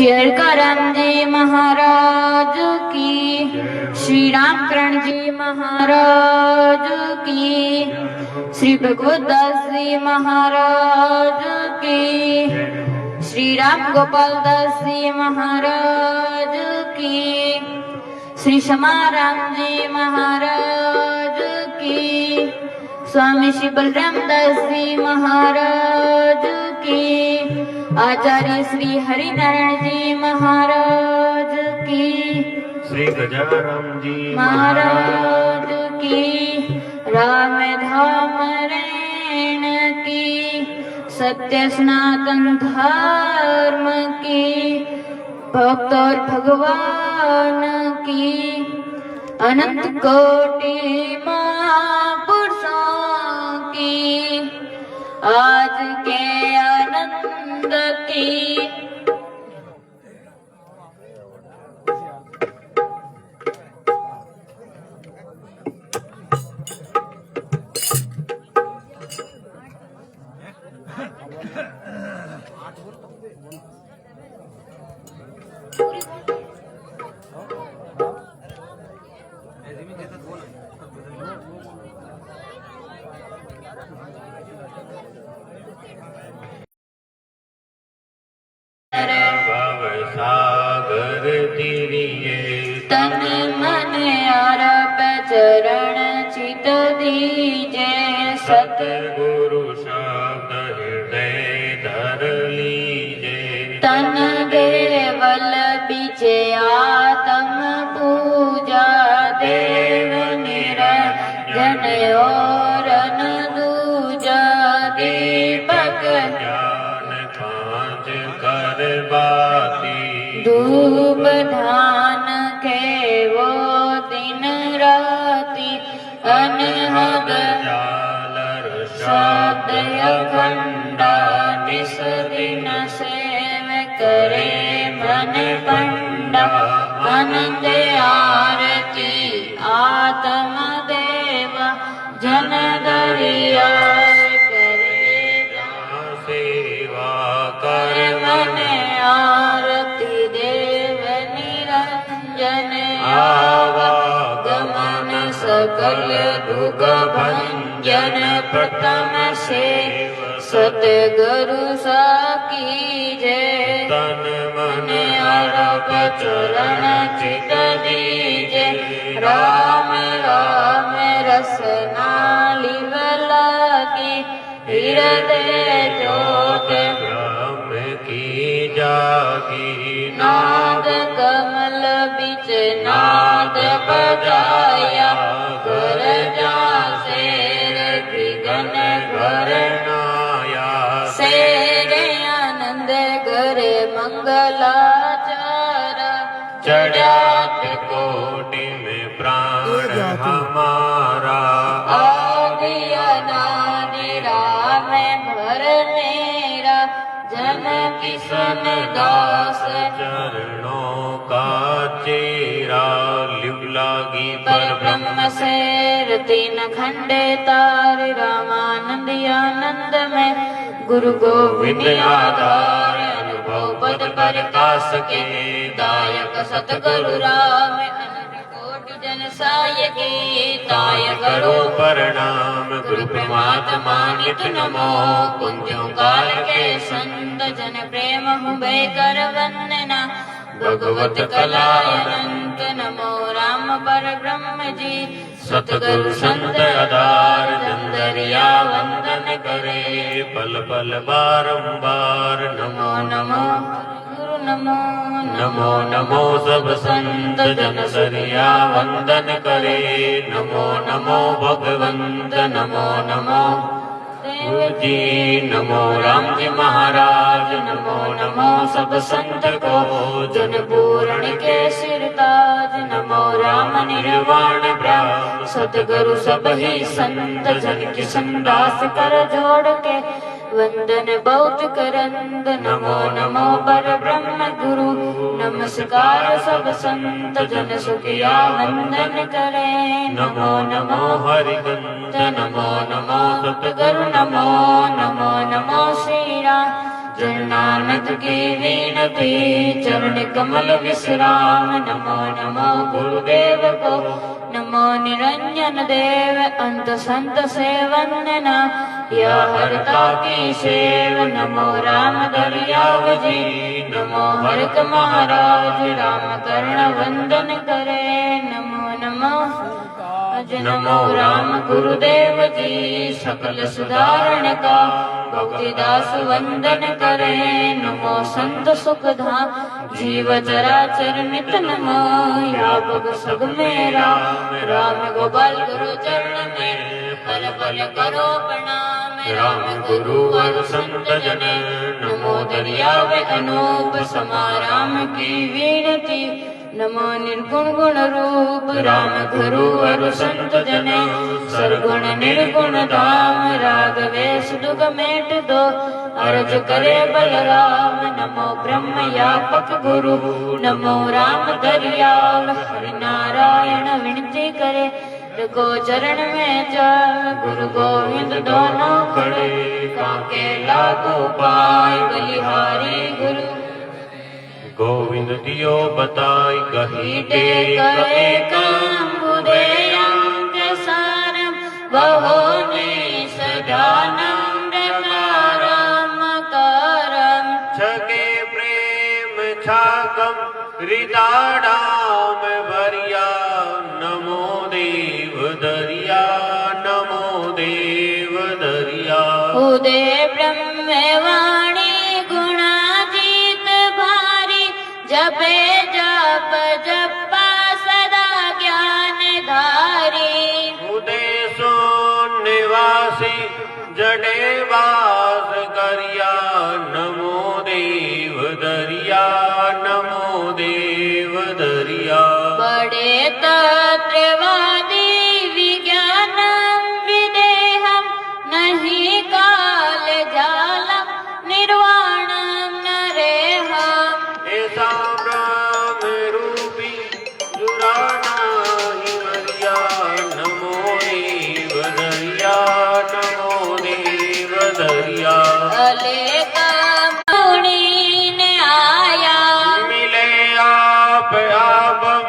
श्री हरकाराम जी महाराज की, श्री रामकरण जी महाराज की, श्री भगवतदास जी महाराज की, श्री राम गोपाल दास जी महाराज की, श्री समाराम जी महाराज की, स्वामी श्री बलराम दास जी महाराज की, आचार्य श्री हरिनारायण जी महाराज की, श्री गजाराम जी महाराज की, राम धाम रैन की, सत्य सनातन धर्म की, भक्त और भगवान की, अनंत कोटि महापुरुषों की, आज के आनंद की। सागर तिरिये तन मन आरप चरण चित दीजे, सतगुरु शब्द हृदय धर लीजे। तन देवल बिचे आत्म पूजा, देव निरंजन और दूजा, दीपक ज्ञान कांच कर बाती, धूप धान के वो दिन राति, अनहद जालर शब्द अखंडा, निस दिन सेव करे मन पंडा, आनंद आरती आत्म देवा, जन दरिया सेवा कर मन आरती देव निरंजन, आवागमन सकल दुख भंजन, प्रथम से सतगुरु साकी जय। तन मन आरप चरण चित दीजे, राम राम रसना लिव लागी, हृदय ज्योत ब्रह्म की जागी। नाद कमल बिच नाद बजाया, कर जा शेर गगन करनाया शेर आनंद करे मंगलाचारा, चढ़ात कोटि में प्राण हमारा। आदि अनादि राम भर मेरा, जन किशन दास चरणों का चेरा, लिव लागी पर ब्रह्म से तीन खंडे तार, रामानंद आनंद में गुरु गोविंद आधार, अनुभव पद प्रकाश के दायक सतगुरु राम, अनंत कोटि जन सायकी ताय करो प्रणाम। गुरु प्रमात्मा नित नमो, कुंजों काल के संत जन प्रेम हुबे कर वंदना, भगवत कला अनंत नमो राम पर ब्रह्म जी, सतगुरु संत आधार जंदरिया वंदन करे, पल पल बारंबार नमो नमो गुरु नमो नमो नमो सब संत जन सरिया वंदन करे, नमो नमो भगवंत नमो नमो देव जी, नमो राम जी महाराज, नमो नमो सब संत को जन पूरण के सिरताज, नमो राम निर्वाण ब्रह्म, सतगुरु सब ही संत जन किशन दास कर जोड़ के वंदन बहुत करंद, नमो नमो पर ब्रह्म गुरु, नमस्कार सब संत जन सुखिया वंदन करे, नमो नमो हरिगंत, नमो नमो सतगुरु, नमो नमो नमो श्री राम, नानक की विनती चरण कमल विश्राम। नमो नमो गुरुदेव को नमो निरंजन देव अंत संत से वंदना या हरता की सेव। नमो राम दरियाव जी नमो हरक महाराज राम कर्ण वंदन करे। नमो नमो नमो राम गुरुदेव जी सकल सुधारण का भक्तिदास वंदन करे। नमो संत सुख धाम जीव चराचर नित नमो या भग सग मेरा राम गोपाल गुरु चरण में पल पल करो प्रणाम। राम गुरु और संत जन नमो दरियाव अनूप समा राम की विनती। नमो निर्गुण गुण रूप राम गुरु और संत जन सरगुण निर्गुण धाम। राग वेश दुख मेट दो अर्ज करे बलराम। नमो ब्रह्म व्यापक गुरु नमो राम दरियाव। हरि नारायण विनती करे को चरण में जाए। गुरु गोविंद दोनों खड़े काके लागो पाए। बलिहारी गुरु गोविंद दियो बताई कही करे कंबुदेयांग सारम बहोनि सदानंद कारम करम। छगे प्रेम छागम हृदयाम भरिया। नमो देव दरिया नमो देव दरिया। उदय ब्रह्मवाणी गुणाजीत भारी जपे जप जपा सदा ज्ञान धारी। उदय सो निवासी जडे वास करिया। नमो देव दरिया नमो देव दरिया। बड़े तत्ववादी विज्ञानम विदेहम नहीं काल जालम निर्वाणम नरेहम। ऐसा ब्रह्म रूपी जुराना ही मरिया। नमो देव दरिया नमो देव दरिया। मिले आप आपम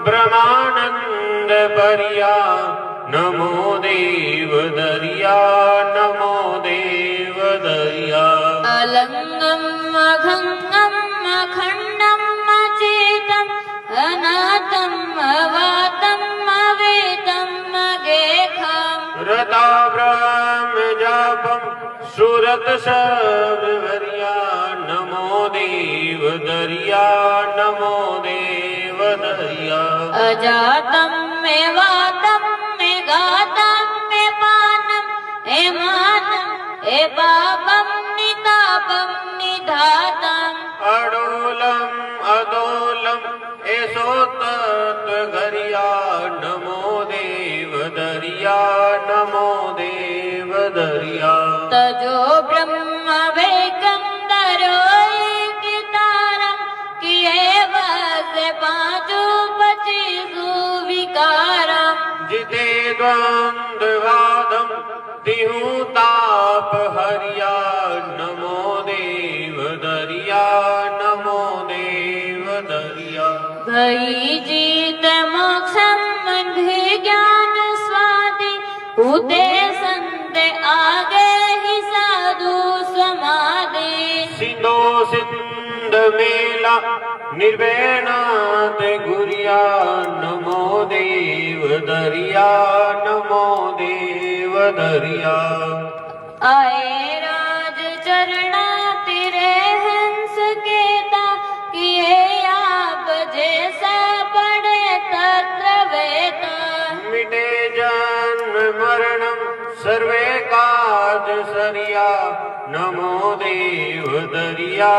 ब्रह्मानंद परिया। नमो देव दरिया नमो देव दरिया। अलंगम अघंगम अखंडम अचेतम अनाथम अवातम अवेदम अगेखम। रता ब्रह्म जापम सूरत सब भरिया। नमो देव दरिया नमो देव दरिया। अजातम में वातम में गातम में पानम ए मानम ए पापम नितापम निधातम। अडोलम अदोलम ऐसो तत्व घरिया। नमो देव दरिया नमो देव दरिया। तजो ब्रह्म वेकम दरो एक तारम किए बस पांचो पचीसु विकारम। जिते द्वंद्वादम तिहु ताप हरिया। नमो देव दरिया नमो देव दरिया। भई जीत मोक्षम ज्ञान स्वादि उदे संत आगे ही साधु समाधि। सिंधो सिंध मेला निर्वैनाथ गुरिया। नमो देव दरिया नमो देव दरिया। आए राज चरणा तेरे हंस केता किए आप जैसा पड़े तत्र वेता। मिटे जन्म मरणम सर्वे काज सरिया। नमो देव दरिया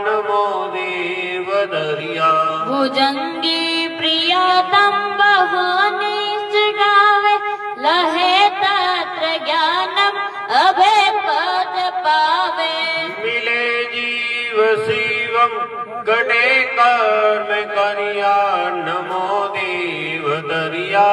नमो देव दरिया। भुजंगी प्रियतम बहु निष्ठावे लहे तत्र ज्ञानम अभय पद पावे। मिले जीव शिवम कटे कर्म करिया। नमो देव दरिया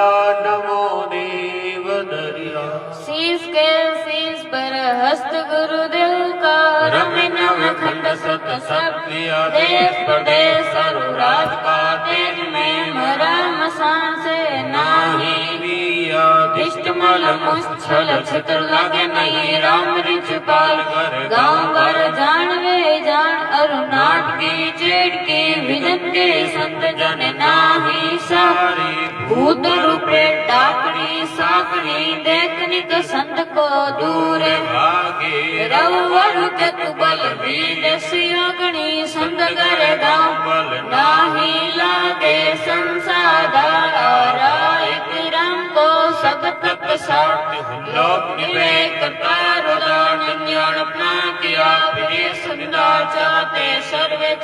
नमो देव दरिया। शीश के शीश पर हस्त गुरुदेव का रमे नव खंड सत सब किया देश प्रदेश सरु राज का तेज में मरा मसान से नाही लिया दिष्ट मल मुच्छल छत्र लगे नहीं राम रिच पाल कर गाँव पर जानवे जान अरु नाट की चेट की विजन के संत जन नाही सारी भूत रूपे डाकड़ी साकड़ी देखनिक संत को दूर भागे रवर जत बल विदेश योगणी संत कर गाँव बल नाही लागे संसादार एक राम को सब तक साथ लोक विवेक तारुदान ज्ञान अपना किया प्रिय सुंदर चाहते सर्वे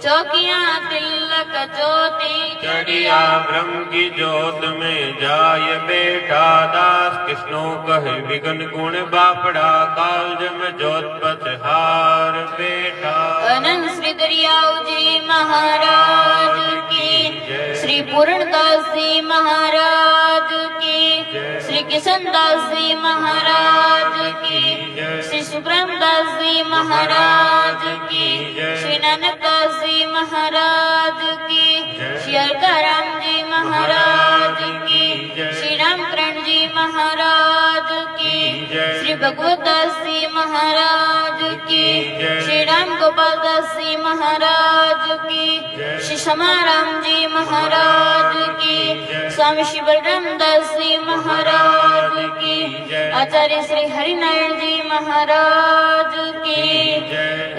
चौकियां तिलक ज्योति चढ़िया ब्रह्म की जोत में जाय बेटा दास कृष्णो कहे विघन गुण बापड़ा काल जम जोत पथ हार बेटा अनंत श्री दरियाव जी महाराज की श्री पूर्णदास जी महाराज की श्री किशनदास जी महाराज की श्री सुब्रमदास जी महाराज की श्री नानकदास जी महाराज की श्री अलकाराम जी महाराज की श्री रामकरण जी महाराज की श्री भगवतदास जी महाराज की श्री राम गोपाल दास जी महाराज की श्री समाराम जी महाराज की स्वामी श्री बलराम दास जी महाराज की आचार्य श्री हरिनारायण जी महाराज की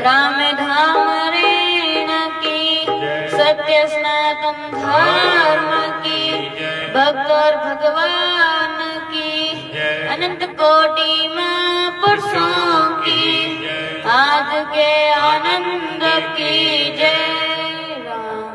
राम धाम रेण की सत्य सनातन धर्म की भक्त और भगवान की अनंत कोटि महापुरुषों की आज के आनंद की जय राम।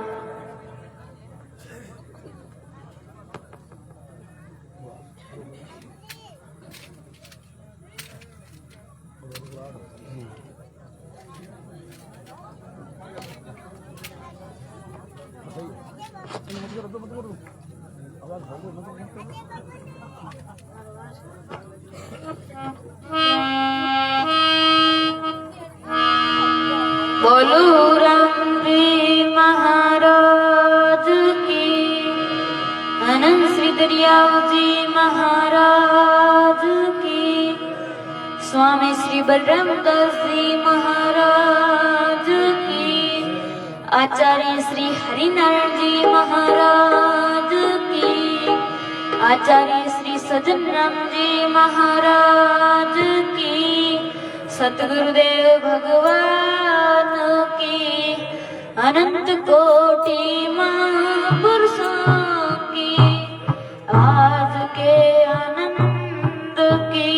बोलो राम जी महाराज की अनंत श्री दरियाव जी महाराज की स्वामी श्री बलराम दास जी महाराज की आचार्य श्री हरिनारायण जी महाराज की आचार्य श्री सज्जन राम जी महाराज की सतगुरुदेव भगवान की अनंत कोटि महापुरुषों की आज के आनंद की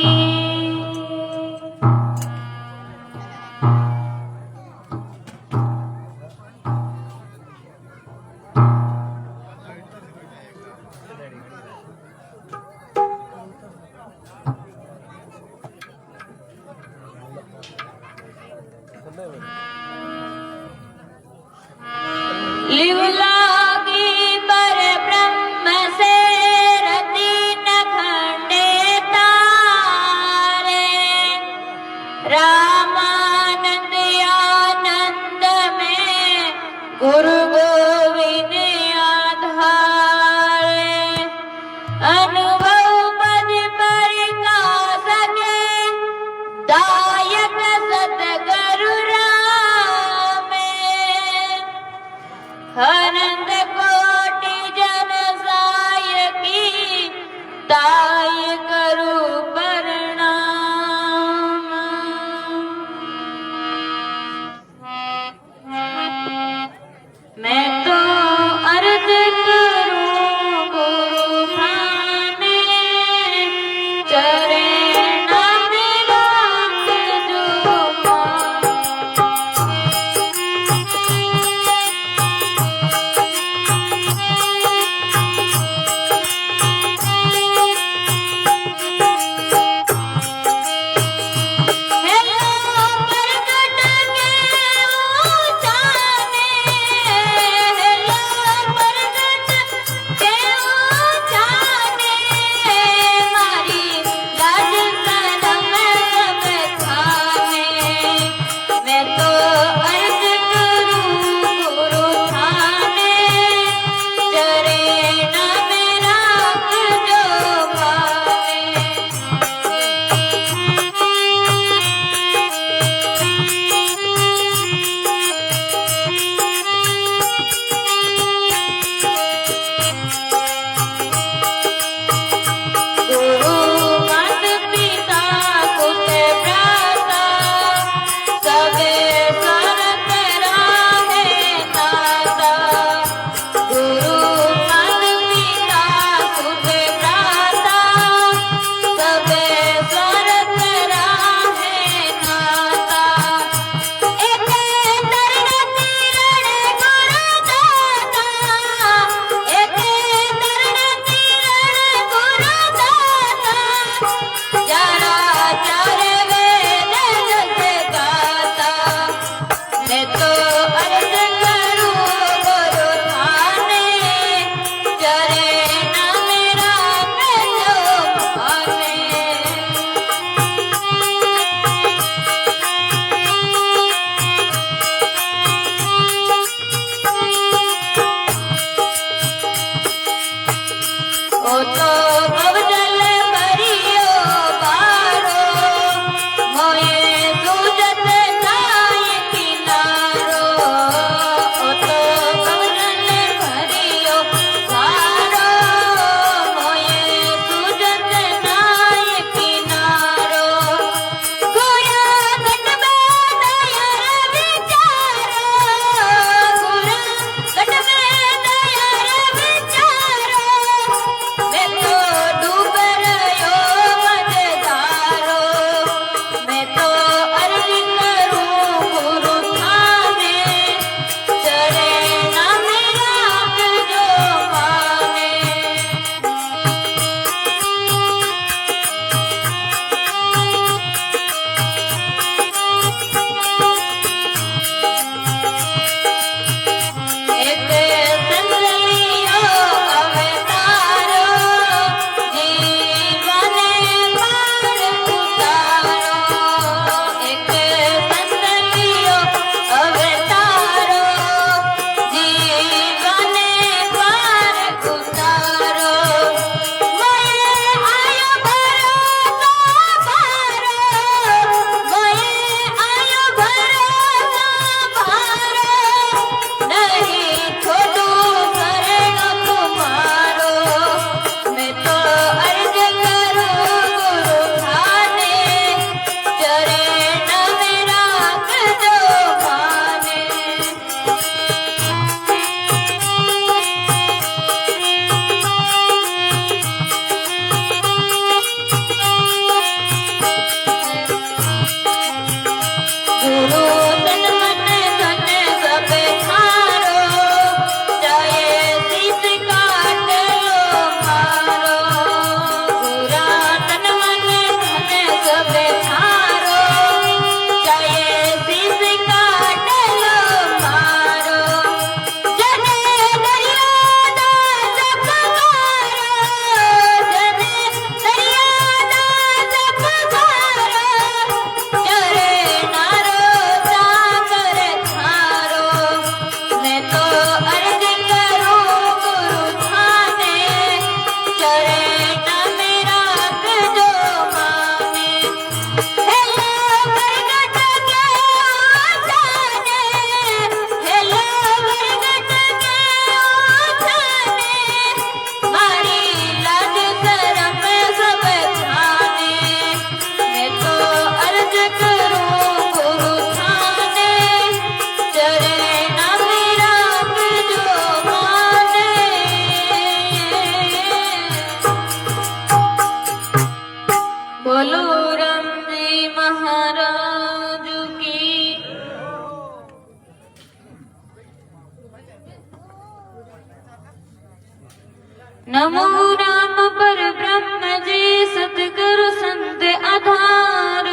लिव लागी पर ब्रह्म से रति न खंडे तारे रामानंद आनंद में गुरु गोविंद आधारे अनुभव पद परिकाश के दायक सतगुरु आनंद कोटि जन साय की दाय करू प्रणाम। मैं तो अर्ज करूं गुरु खाने चरण मिलात जो मान। नमो राम पर ब्रह्म जी सतगुरु संत आधार।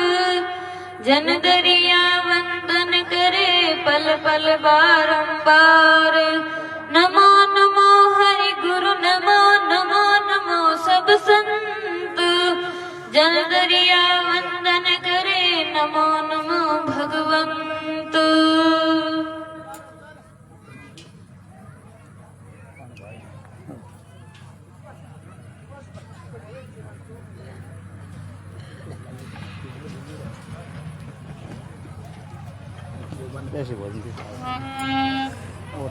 जन दरिया वंदन करे पल पल बारंबार। नमो नमो हरि गुरु नमो नमो नमो सब संत। जन दरिया वंदन करे नमो नमो भगवंत। ऐसे बोल दी और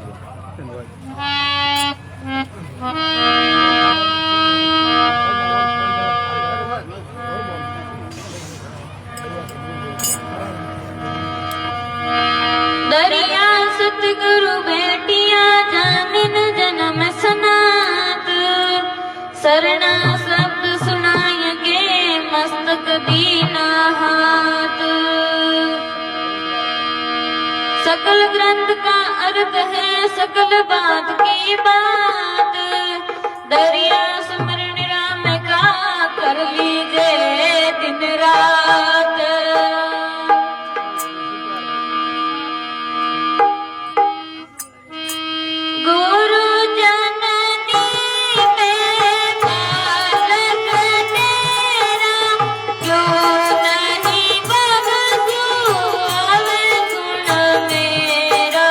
दरिया सतगुरु बेटिया जानिन जन्म सनात। सरना शब्द सुनाएंगे मस्तक दीना हाथ। सकल ग्रंथ का अर्थ है सकल बात की बात। दरिया स्मरण राम का कर लीजिए दिन रात। गुरु जननी में बालक तेरा क्यों नहीं बख्शू अवगुण मेरा।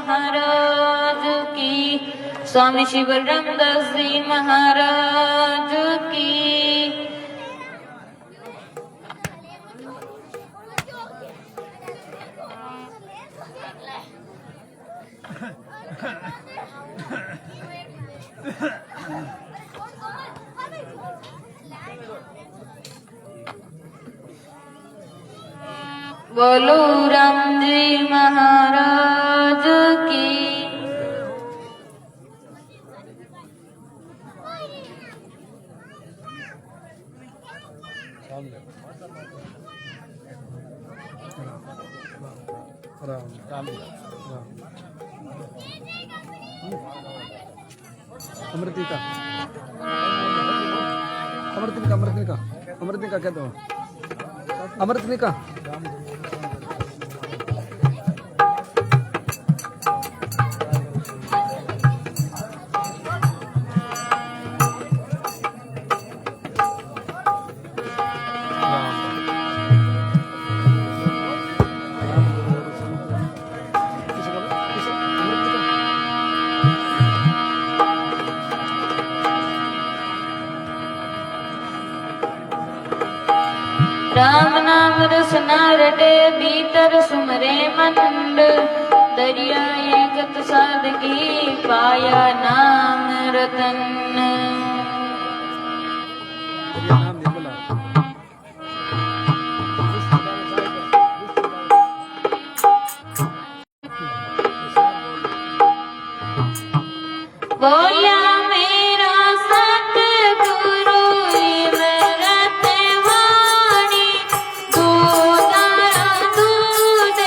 महाराज की। स्वामी श्री बलरामदास जी महाराज की। बोलो राम जी महाराज की। राम राम राम अमृतिका अमृतिका अमृतिका अमृतिका क्या दो अमृतिका राम नाम रसना रटे भीतर सुमरे मंड। दरिया एकत सादगी पाया नाम रतन। नाम निर्मला बोला मेरा सतगुरु इमरत वाणी। दूधारा दूध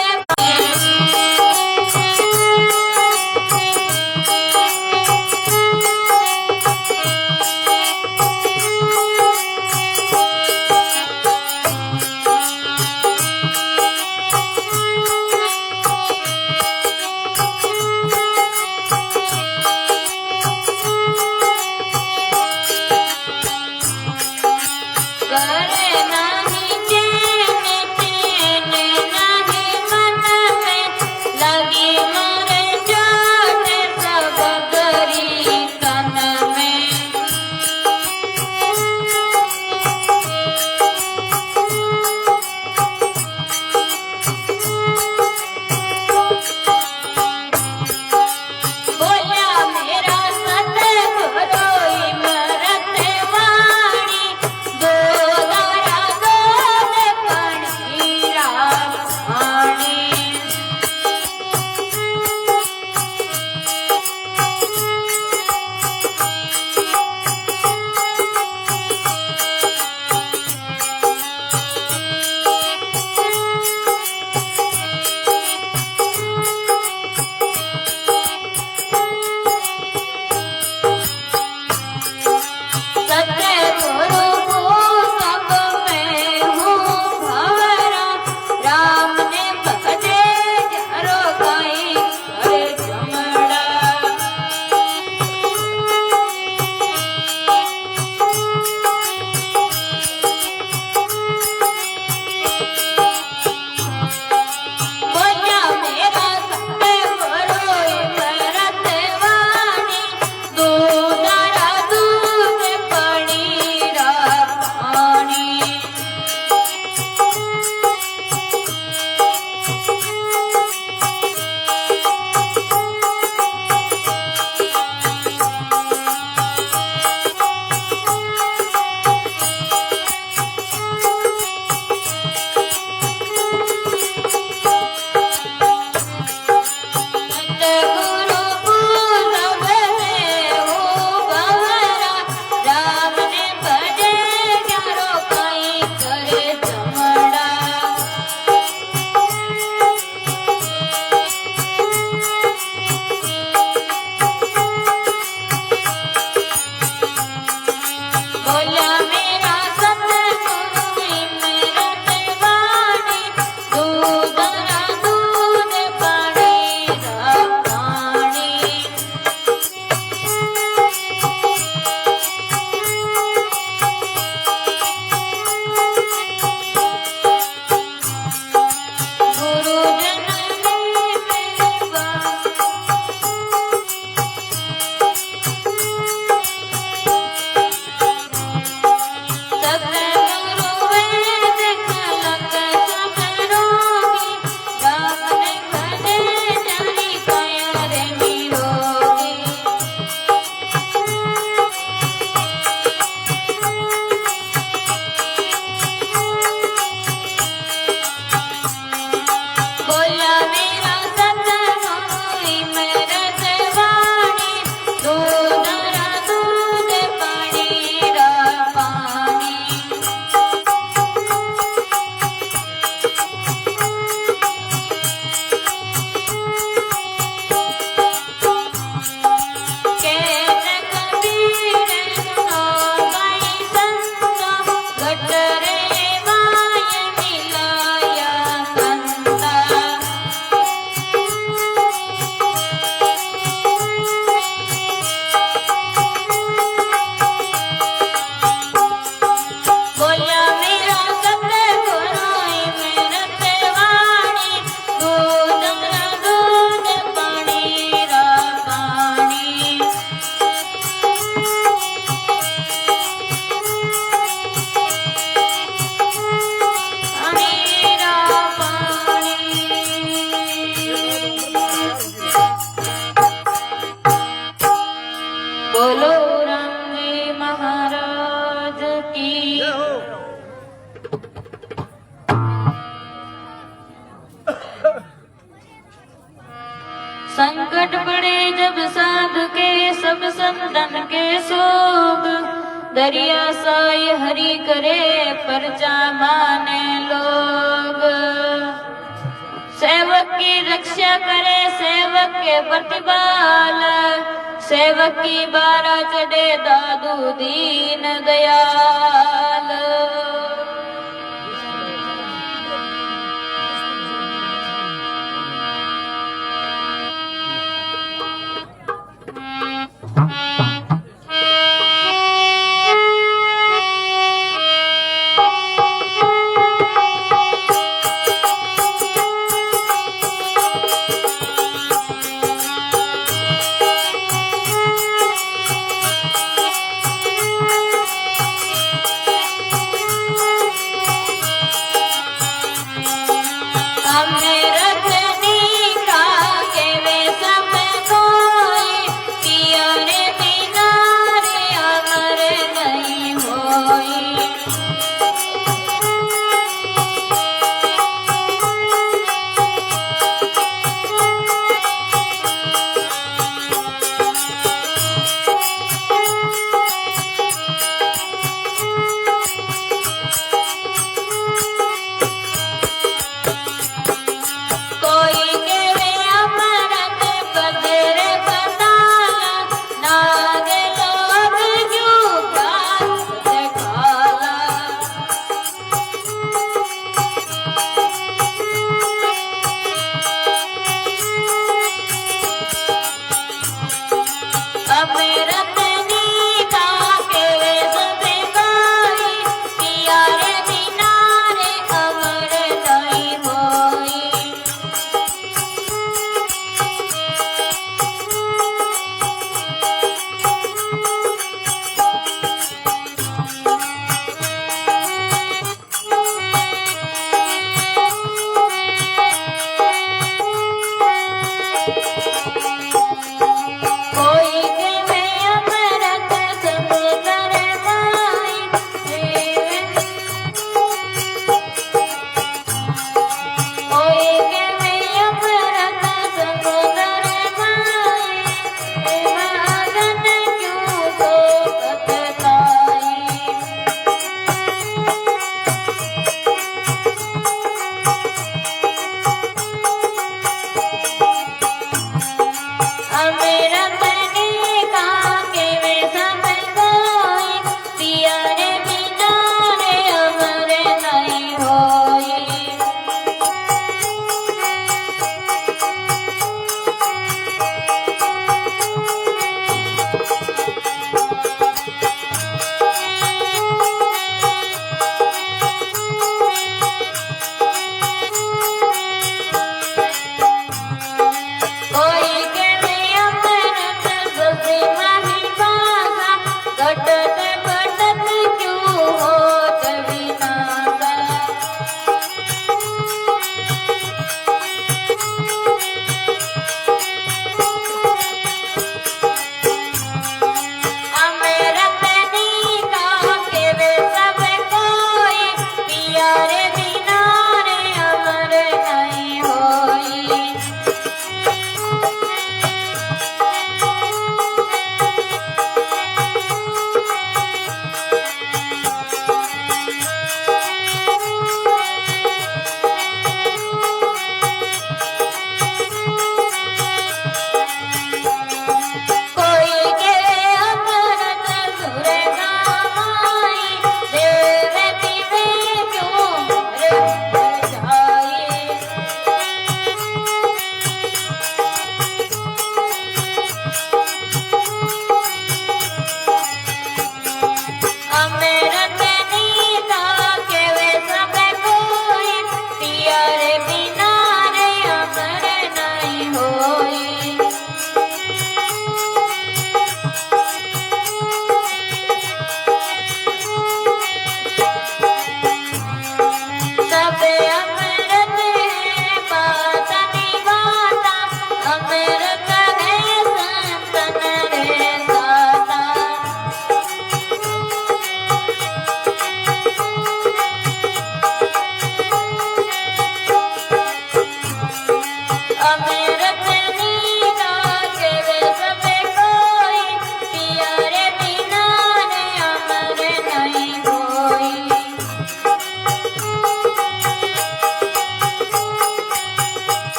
सब संतन के सोग। दरिया साय हरि करे परचा माने लोग। सेवक की रक्षा करे सेवक के प्रतिपाल। सेवक की बारा चढ़े दादू दीन दयाल।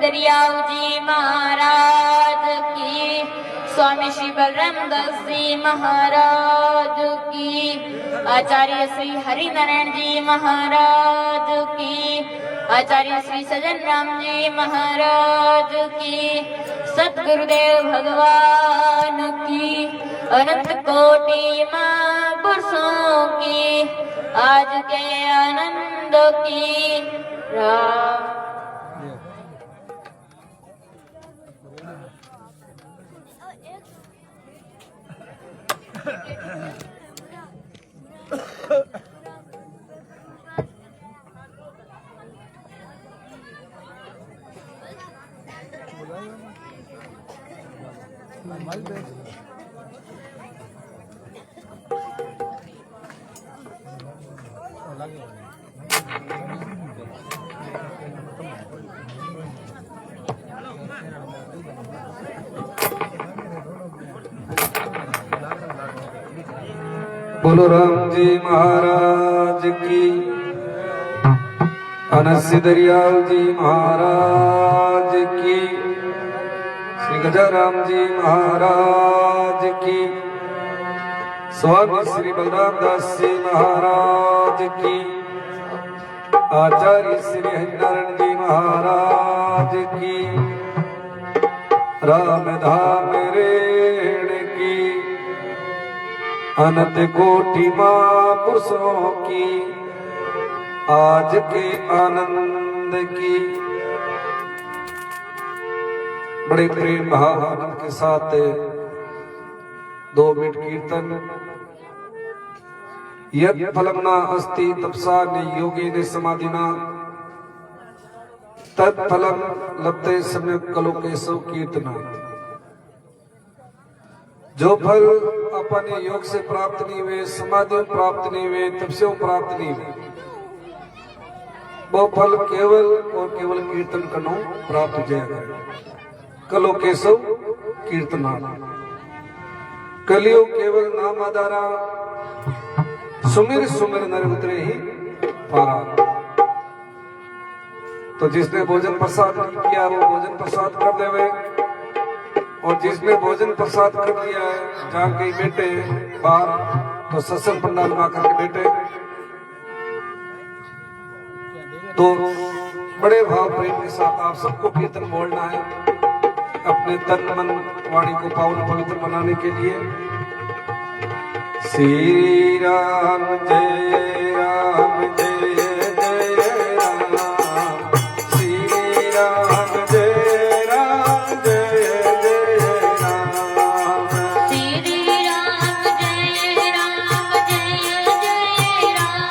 दरियाव जी महाराज की, स्वामी श्री बलराम दास जी महाराज की, आचार्य श्री हरिनारायण जी महाराज की, आचार्य श्री सज्जन राम जी महाराज की, सतगुरुदेव भगवान की, अनंत कोटि महापुरुषों की, आज के आनंद की राम। बोलो राम जी महाराज की, अनस्य दरियाव जी महाराज की, श्री गजाराम जी महाराज की, स्वामी श्री बलराम दास जी महाराज की, आचार्य श्री हरिनारायण जी महाराज की, राम धाम रेण की, अनंत कोटि महापुरुषों की, आज के आनंद की। बड़े प्रेम भाव आनंद के साथ 2 मिनट कीर्तन। यत् फलम न अस्ति तपसा न योगेन समाधिना तत्फलम लभते सम्यक् कलोकेशो कीर्तना। जो फल अपने योग से प्राप्त नहीं हुए, समाधि प्राप्त नहीं हुए, तपस्या प्राप्त नहीं हुए, वो फल केवल और केवल कीर्तन करनो प्राप्त हो जाएगा। कलो केशव कीर्तना, कलियो केवल नाम आधारा, सुमिर सुमिर नर उतरे ही पारा। तो जिसने भोजन प्रसाद नहीं किया वो भोजन प्रसाद कर देवे, और जिसने भोजन प्रसाद कर दिया है जहाँ कहीं बैठे बाहर तो सत्संग पंडाल में आकर के बैठे, तो बड़े भाव प्रेम के साथ आप सबको कीर्तन बोलना है अपने तन मन वाणी को पावन पवित्र बनाने के लिए। श्री राम जय राम जय जय राम, श्री राम जय राम जय जय राम, श्री राम जय राम जय जय राम,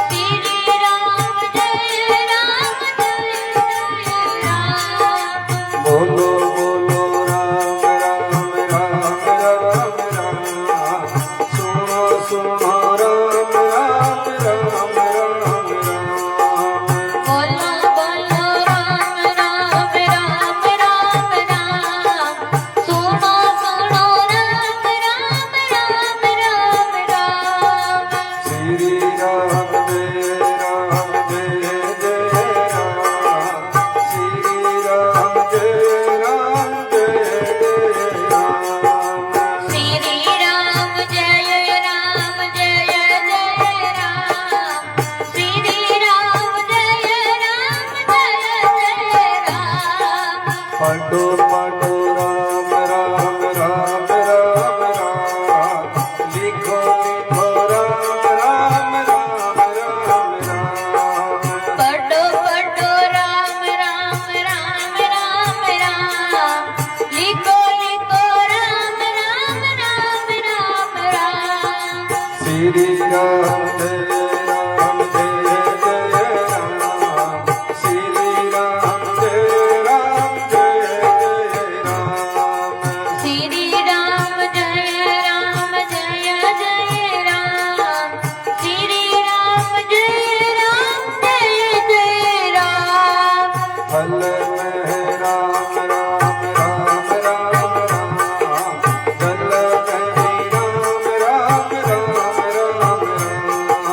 श्री राम जय राम जय राम। बोलो बोलो राम राम राम राम राम, सुनो सुनो राम राम राम राम राम। बोलो बोलो राम राम राम राम राम, सुनो सुनो राम राम राम राम राम। श्री राम जय राम जय जय राम, श्री राम जय राम जय जय राम, श्री राम जय राम जय जय राम, श्री राम जय राम जय जय राम। पढ़ो पढ़ो राम राम राम राम राम, लिखो लिखो राम राम राम राम राम। पढ़ो पढ़ो राम राम राम राम राम, लिखो लिखो राम राम राम राम राम। श्री राम जय राम जय जय राम, श्री राम जय राम जय जय राम, श्री राम जय राम जय जय राम, श्री राम जय राम जय जय राम। फल में राम राम राम राम राम, जल में राम राम राम राम राम,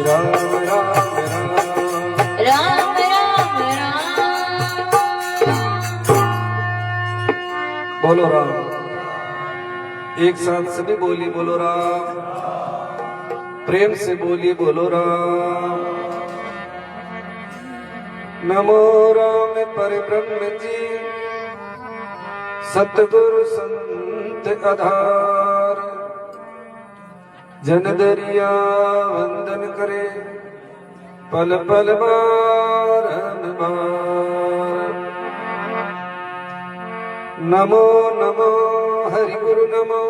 राम राम राम राम राम राम। बोलो राम। एक साथ सभी बोली बोलो राम। प्रेम से बोली बोलो राम। नमो राम परब्रह्म जी सतगुरु संत आधार। जन दरिया वंदन करे पल पल बारंबार। नमो नमो हरि गुरु नमो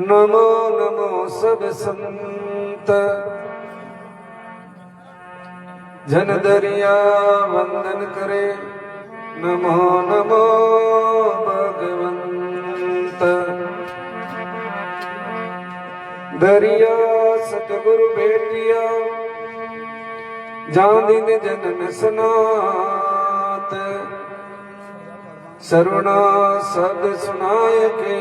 नमो नमो सब संत। जन दरिया वंदन करे नमो नमो भगवंत। दरिया सतगुरु भेटिया जान दिन जनन सनात। सरुणा शब्द सुनाय के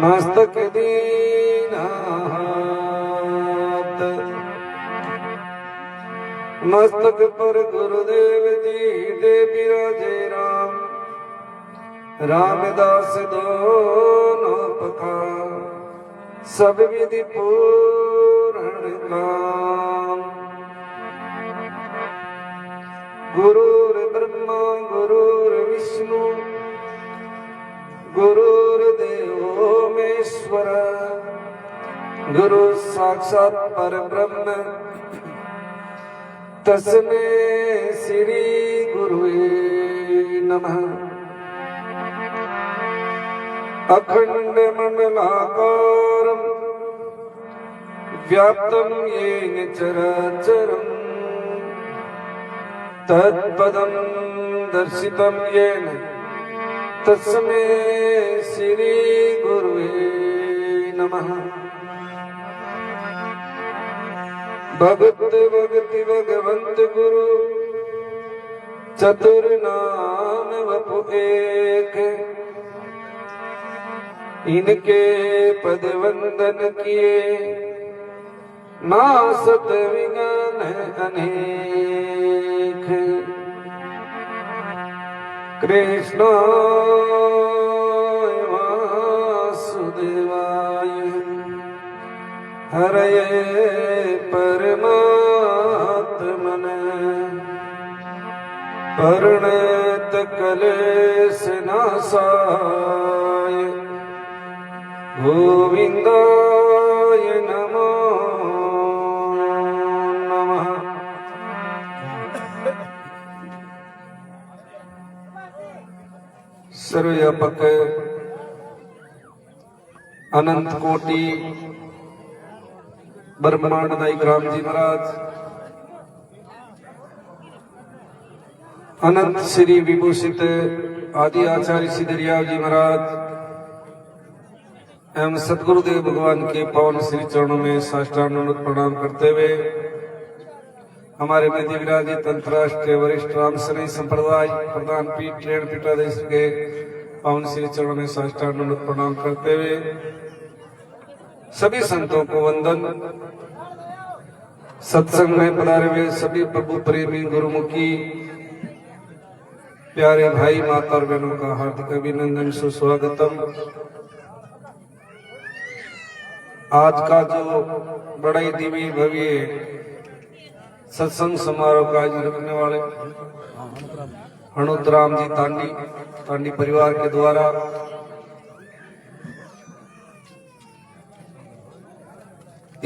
मस्तक दीनात। मस्तक पर गुरुदेव जी दे बिराजे राम। रामदास दोनों पखार सब विधि पूर्ण काम। गुरुर ब्रह्मा गुरुर विष्णु गुरुर्देवो महेश्वर। गुरु साक्षात् परब्रह्म तस्मै श्री गुरुवे नमः। अखंड मंडलाकारं व्याप्तं येन चराचरं। तत्पदं दर्शितं येन तस्मै श्री गुरुवे नमः। भगत भगति भगवंत गुरु चतुर नाम वपु एक। इनके पद वंदन किए नासत विज्ञान अनेक। कृष्णाय वासुदेवाय हरये परमात्मने। परिणत क्लेश नाशाय गोविंदाय नमो नमः। सर्वव्यापक अनंत कोटि ब्रह्मांडदायी राम जी महाराज, अनंत श्री विभूषित आदि आचार्य सिद्धरिया जी महाराज एवं सतगुरुदेव भगवान के पावन श्री चरणों में साष्टांग प्रणाम करते हुए हमारे मध्य विराजित अंतर्राष्ट्रीय वरिष्ठ रामसरई संप्रदाय प्रधान पीठ ट्रेन पीठाधीश के पावन श्री चरणों में साष्टांग प्रणाम करते हुए सभी संतों को वंदन। सत्संग में पधारे हुए सभी प्रभु प्रेमी गुरुमुखी प्यारे भाई माता और बहनों का हार्दिक अभिनंदन सुस्वागतम। आज का जो बड़ा ही दिव्य भव्य सत्संग समारोह का आज रखने वाले हनुतराम जी तांडी परिवार के द्वारा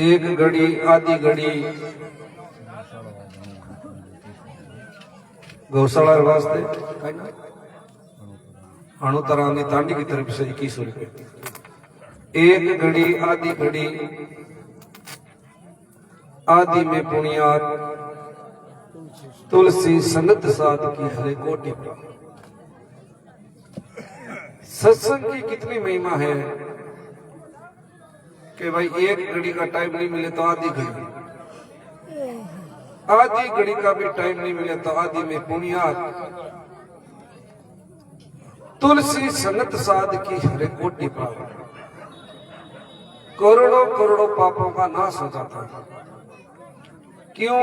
एक घड़ी आधी घड़ी गौशाला वास्ते हनुतराम जी तांडी की तरफ से 2100 रुपये। एक घड़ी आदि में पुण्यात तुलसी सनत साध की हरे कोटि। सत्संग की कितनी महिमा है कि भाई एक घड़ी का टाइम नहीं मिले तो आधी घड़ी का भी टाइम नहीं मिले तो आदि में पुण्यात तुलसी सनत साध की हरे कोटि पार। करोड़ों करोड़ों पापों का नाश हो जाता है। क्यों?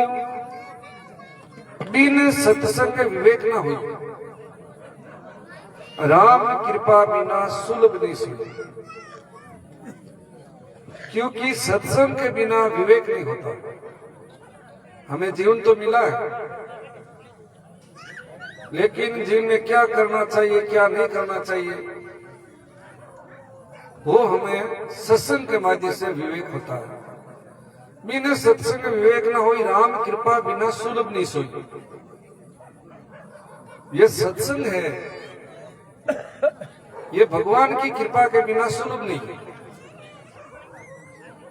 बिन सत्संग विवेक न हुई, राम कृपा बिना सुलभ नहीं सुनी। क्योंकि सत्संग के बिना विवेक नहीं होता। हमें जीवन तो मिला है, लेकिन जीवन में क्या करना चाहिए क्या नहीं करना चाहिए, वो हमें सत्संग के माध्यम से विवेक होता है। बिना सत्संग विवेक न होई, राम कृपा बिना सुलभ नहीं सोई। ये सत्संग है, ये भगवान की कृपा के बिना सुलभ नहीं।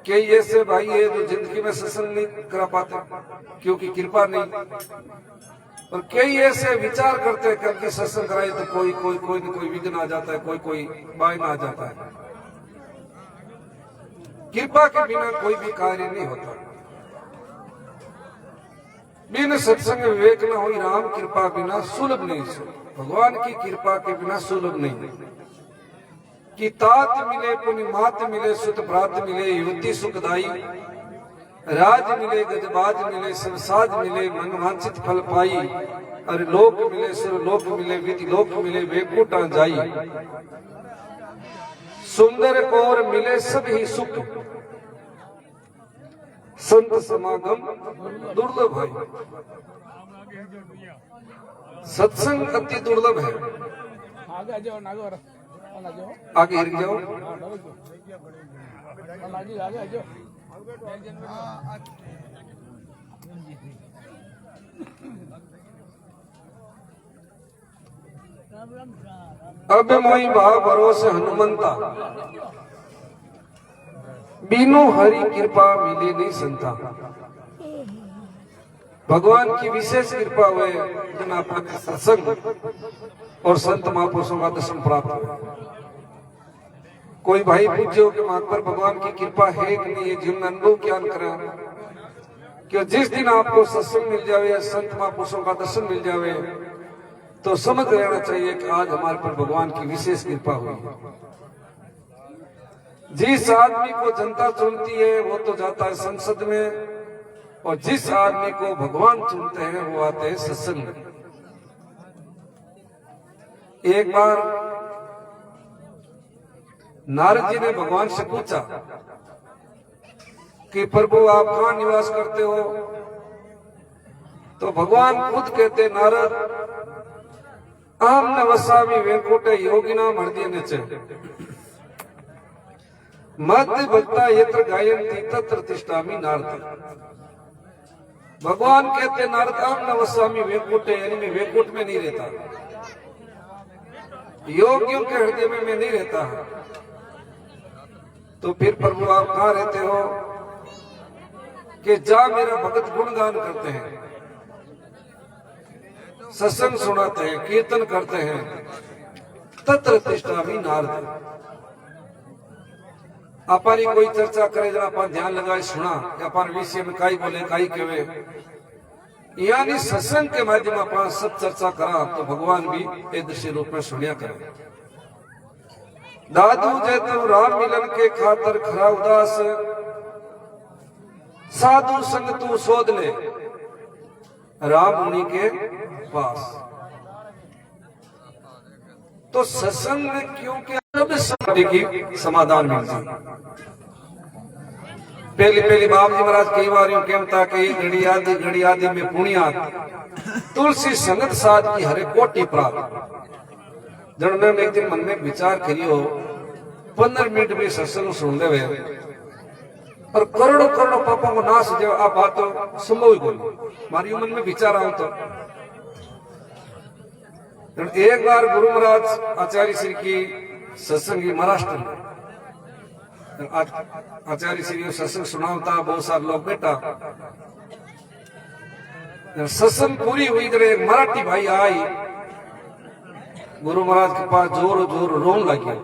कई ऐसे भाई है जो जिंदगी में सत्संग नहीं करा पाते क्योंकि कृपा नहीं, और कई ऐसे विचार करते हैं कि सत्संग कराए तो कोई न कोई विघ्न आ जाता है, कोई बायन आ जाता है। कृपा के बिना कोई भी कार्य नहीं होता। बिन सत्संग विवेक न हुई, राम कृपा बिना सुलभ नहीं। भगवान की कृपा के बिना सुलभ नहीं। कि तात मिले पुनि मात मिले, सुत भ्रात मिले, युवती सुखदाई, राज मिले गजबाज मिले, संसाज मिले, मनवांछित फल पाई, अरे लोक मिले सुर लोक मिले, विधि लोक मिले, वेकुटा जाई, सुंदर और मिले सब ही सुख, संत समागम दुर्लभ है। सत्संग अति दुर्लभ है। आगे हिर जाओ। अब मोई भाव भरोसे हनुमंता, बिनु हरि कृपा मिले नहीं संता। भगवान की विशेष कृपा हुए जन अपने सत्संग और संत महापुरुषों का दर्शन प्राप्त हुआ। कोई भाई पूछो कि मां पर भगवान की कृपा है कि नहीं, है जीवन अनुभव ज्ञान करा कि जिस दिन आपको सत्संग मिल जावे, संत महापुरुषों का दर्शन मिल जावे, तो समझ लेना चाहिए कि आज हमारे पर भगवान की विशेष कृपा हुई। जिस आदमी को जनता चुनती है वो तो जाता है संसद में, और जिस आदमी को भगवान चुनते हैं वो आते हैं सत्संग में। एक बार नारद जी ने भगवान से पूछा कि प्रभु आप कहां निवास करते हो? तो भगवान खुद कहते, नारद अहम न वसामि वैकुंठे योगिना हृदय नचे, मध्य भक्ता यत्र गायन्ति तत्र तिष्ठामि नारद। भगवान कहते नारद अहम न वसामि वैकुंठे, यानी मैं वैकुंठ में नहीं रहता, योगियों के हृदय में मैं नहीं रहता। तो फिर प्रभु आप कहां रहते हो? कि जा मेरा भगत गुणगान करते हैं, सत्संग सुनाते हैं, कीर्तन करते हैं, तत्र तिष्ठामि नारद। अपनी कोई चर्चा करे जरा अपन ध्यान लगाए सुना, अपन विषय में काई बोले काई कहे, यानी सत्संग के माध्यम अपन सब चर्चा करा तो भगवान भी दृश्य रूप में सुनिया करे। दादू जैतु राम मिलन के खातर खरा उदास, साधु संग तू शोध ले राम मुनि के पास। तो सत्संग में क्योंकि की समाधान मिल जाए। पहली बाप जी महाराज कई बार यूं कहता कि घड़ी आदि में पुण्यात, तुलसी संगत साध की हरे कोटि प्राप्त। जन ने एक दिन मन में विचार करियो 15 मिनट में सत्संग सुन ले और करोड़ों करोड़ों पापों को नाश हो जाए, आप बात तो संभव ही बोली। हमारी मन में विचार आओ तो एक बार गुरु महाराज आचार्य श्री की सत्संगी महाराष्ट्र में, आचार्य श्री सत्संग सुनाता, बहुत सारे लोग बैठा, सत्संग पूरी हुई तो एक मराठी भाई आई गुरु महाराज के पास, जोर जोर रोन लगी।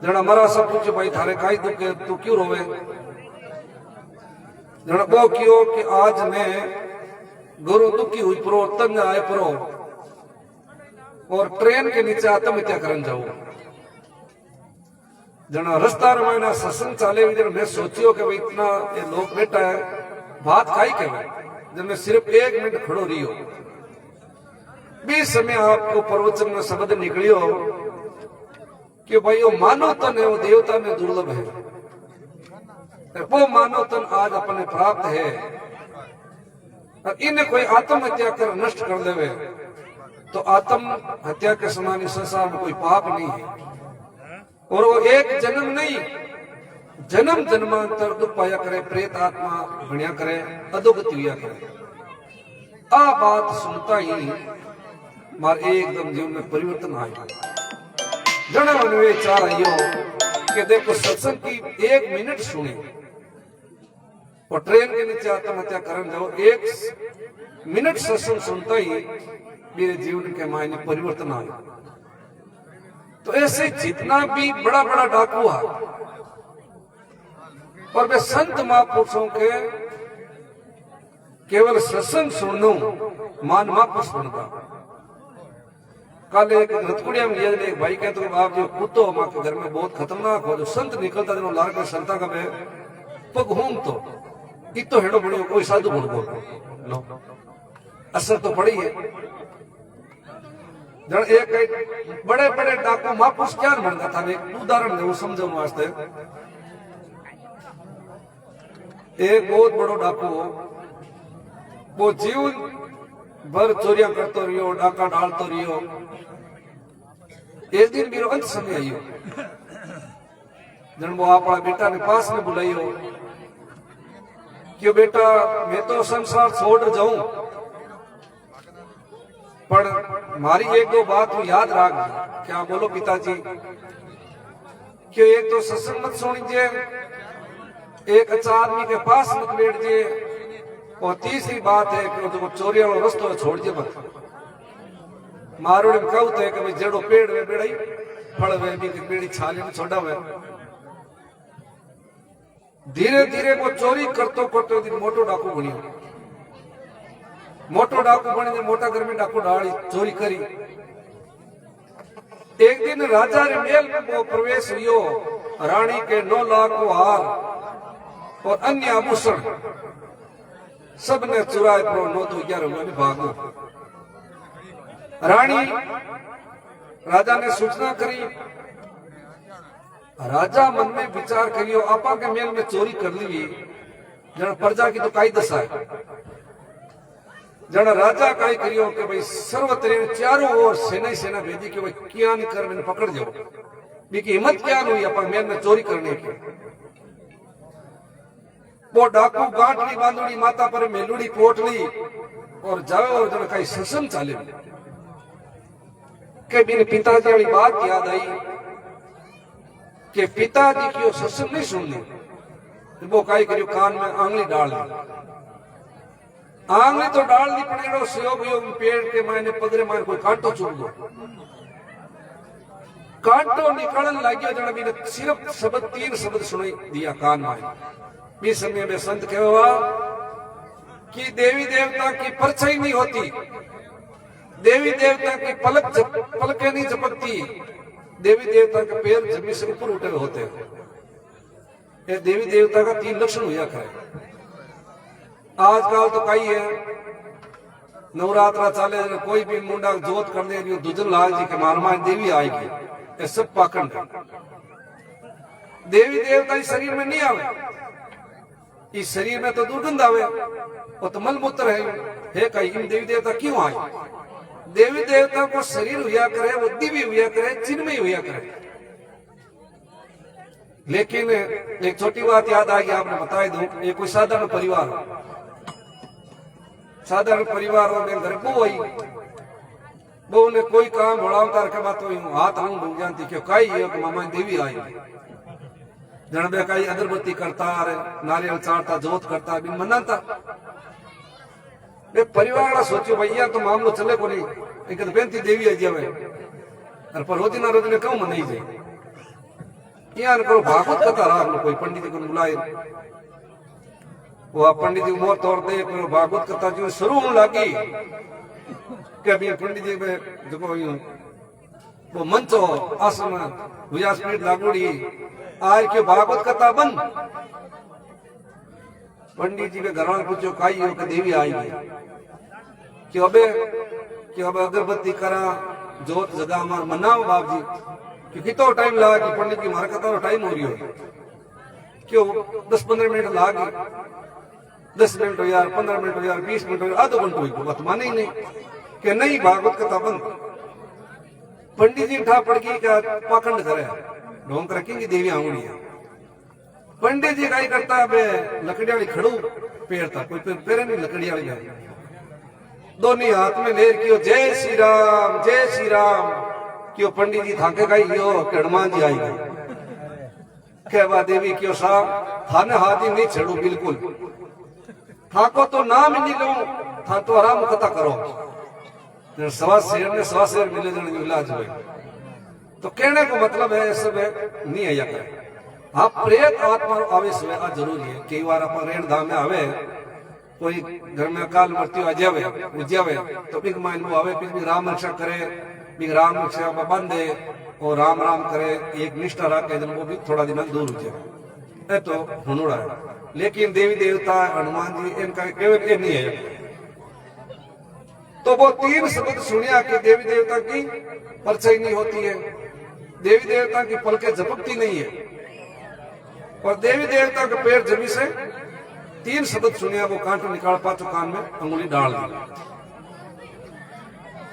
जना मरा सब पूछे भाई थारे काई दुखे, तू क्यों रोवे? जना वो क्यों कि आज मैं गुरु दुखी हुई परो, तंग आए परो, और ट्रेन के नीचे आत्महत्या करन जाऊं। जना रस्ता में सत्संग चाले हुए जन मैं सोचियो कि भाई इतना ये लोग बैठा है बात काई कहवे जब मैं सिर्फ 1 मिनट खड़ो रहियो बीच समय आपको प्रवचन में शब्द निकलियो कि भाई वो मानव तन है वो देवता में दुर्लभ है वो मानव तन आज अपने प्राप्त है और इन्हें कोई आत्महत्या कर नष्ट कर देवे तो आत्महत्या के समान इस संसार में कोई पाप नहीं है और वो एक जन्म नहीं जन्म जन्मांतर दुख पाया करे प्रेत आत्मा बनिया करे अधोगति हुआ करे आ बात सुनता ही मारे एकदम जीवन में परिवर्तन आया जन मन में चाह रही हो कि देखो सत्संग की 1 मिनट सुनी और ट्रेन के नीचे आत्महत्या करने जाओ 1 मिनट सत्संग सुनता ही मेरे जीवन के मायने परिवर्तन आया। तो ऐसे जितना भी बड़ा बड़ा डाकू है और वे संत महापुरुषों के केवल सत्संग सुनू मान महापुरुष बनता। कल एक रतकुड़िया में एक भाई कहते तो आप जो कुत्तो हमारे घर में बहुत खतरनाक हो जो संत निकलता जो लार के संता का मैं पग हूं तो इतो हेडो बड़ो कोई साधु बन गो असर तो पड़ी है जन एक बड़े बड़े डाकू महापुरुष क्या बनता था एक उदाहरण दे समझो वास्ते एक बहुत बड़ो डाकू वो जीवन भर चोरिया करतो रहियो डाका डालतो रहियो एक दिन मेरे अंत समय आयो जन वो अपना बेटा ने पास में बुलाइयो कि बेटा मैं तो संसार छोड़ जाऊं पर मारी 1-2 बात तू याद रख क्या बोलो पिताजी कि एक तो सत्संग मत सुनिए एक अच्छा आदमी के पास मत बैठिए और तीसरी बात है कि तो चोरी वाला रस्तो छोड़िए मत मारोड़े में कहते है कि भाई जेड़ो पेड़ में बेड़ाई फल में भी बेड़ी छाली में छोड़ा हुआ धीरे धीरे वो चोरी करतो करतो दिन मोटो डाकू बनियो मोटो डाकू बने मोटा घर में डाकू डाली चोरी करी एक दिन राजा रे मेल में वो प्रवेश हुयो रानी के 9 लाख को हार और अन्य आभूषण सबने चुराए पर 9-11 में भागो रानी राजा ने सूचना करी राजा मन में विचार करियो आपा के मेल में चोरी कर ली जन प्रजा की तो काई दशा है जन राजा काई करियो कि भाई सर्वत्र चारों ओर सेना ही सेना भेजी कि भाई क्या नहीं कर मैंने पकड़ जाओ बीकी हिम्मत क्या हुई अपा मेल में चोरी करने की वो डाकू गांठली बांधुड़ी माता पर मेलुड़ी पोटली और जावे और जन कई सत्संग चाले के मेरे पिताजी वाली बात याद आई कि पिताजी की सत्संग नहीं सुननी वो काई करियो कान में आंगली डाल दी आंगली तो डाल दी पड़ेगा सहयोग पेड़ के मायने पगरे मायने कोई कांटो चुन दो कांटो निकलन लगे जन भी सिर्फ शब्द 3 शब्द सुनाई दिया कान में भी समय में संत कहवा कि देवी देवता की परछाई नहीं होती देवी देवता की पलकें नहीं झपकती देवी देवता के पैर जमीन से ऊपर उठे होते हैं ये देवी देवता का 3 लक्षण हुआ करे आजकल तो कई है नवरात्रा चाले कोई भी मुंडा जोत कर दे दुजन लाल जी के मारमा देवी आएगी ये सब पाखंड देवी देवता इस शरीर में नहीं आवे इस शरीर में तो दुर्गंध आवे वो तो मलमूत्र है कहीं देवी देवता क्यों आए देवी देवता को शरीर हुआ करे बुद्धि भी हुआ करे चिन्ह में हुआ करे लेकिन एक छोटी बात याद आ गई आपने बताई दो ये कोई साधारण परिवार हो साधारण परिवार हो मेरे घर बहू आई बहू ने कोई काम बढ़ावता रखे बात तो हाथ हम डूब जानती क्यों कई है कि मामा देवी आई जन बे कई अगरबत्ती करता नारियल चाड़ता जोत करता बिन मनाता परिवार वाला सोचो भैया तो मामलो चले को नहीं एक बेनती देवी आई जावे और पर रोजी ना रोजी ने क्यों मनाई जाए यार करो भागवत कथा रहा कोई पंडित को बुलाए वो पंडित जी मोर तोड़ दे करो भागवत कथा जो शुरू होने लगी कि अभी पंडित जी में जो वो मंचो आसन व्यासपीठ लागूड़ी आय के भागवत कथा बंद। पंडित जी के घर वाले पूछो काई हो के देवी आई कि अब अगरबत्ती करा जोत जगा हमार मनाओ बाप जी कि कितो टाइम लगा कि पंडित जी मारा कथा टाइम हो रही हो क्यों 10-15 मिनट लागी 10 मिनट हो यार 15 मिनट हो यार 20 मिनट हो यार आधो घंटो हुई बात माने ही नहीं कि नहीं भागवत कथा बंद। पंडित जी ठा पड़ गई का पाखंड करे ढोंग रखेंगे देवी आंगुड़ी है। पंडित जी का करता है लकड़ी वाली खड़ू पेरता कोई पेरे नहीं लकड़ी वाली दोनों हाथ में लेर कियो जय श्री राम क्यों पंडित जी थाके गई यो हनुमान जी आई कहवा देवी क्यों साहब थाने हाथ ही नहीं छेड़ू बिल्कुल थाको तो नाम ही नहीं लो था तो आराम कथा करो सवा शेर मिले जन इलाज हुए तो कहने को मतलब है सब नहीं आया करे। हाँ प्रेत आत्मा आवेश हुए आ जरूरी है। कई बार अपन रेण धाम में आवे कोई घर में अकाल मृत्यु आ जावे उज्यावे तो बिग माइन वो आवे बिग राम रक्षा करे बिग राम रक्षा बंदे और राम राम करे एक निष्ठा रखे जन वो भी थोड़ा दिन दूर हो जाए तो हुनुड़ा है। लेकिन देवी देवता हनुमान जी इनका केवल ये नहीं है। तो वो 3 शब्द सुनिया कि देवी देवता की परछाई नहीं होती है, देवी देवता की पलकें झपकती नहीं है और देवी देवता के पैर जमी से 3 शब्द सुनिया वो कांटो निकाल पाचो कान में अंगुली डाल दी।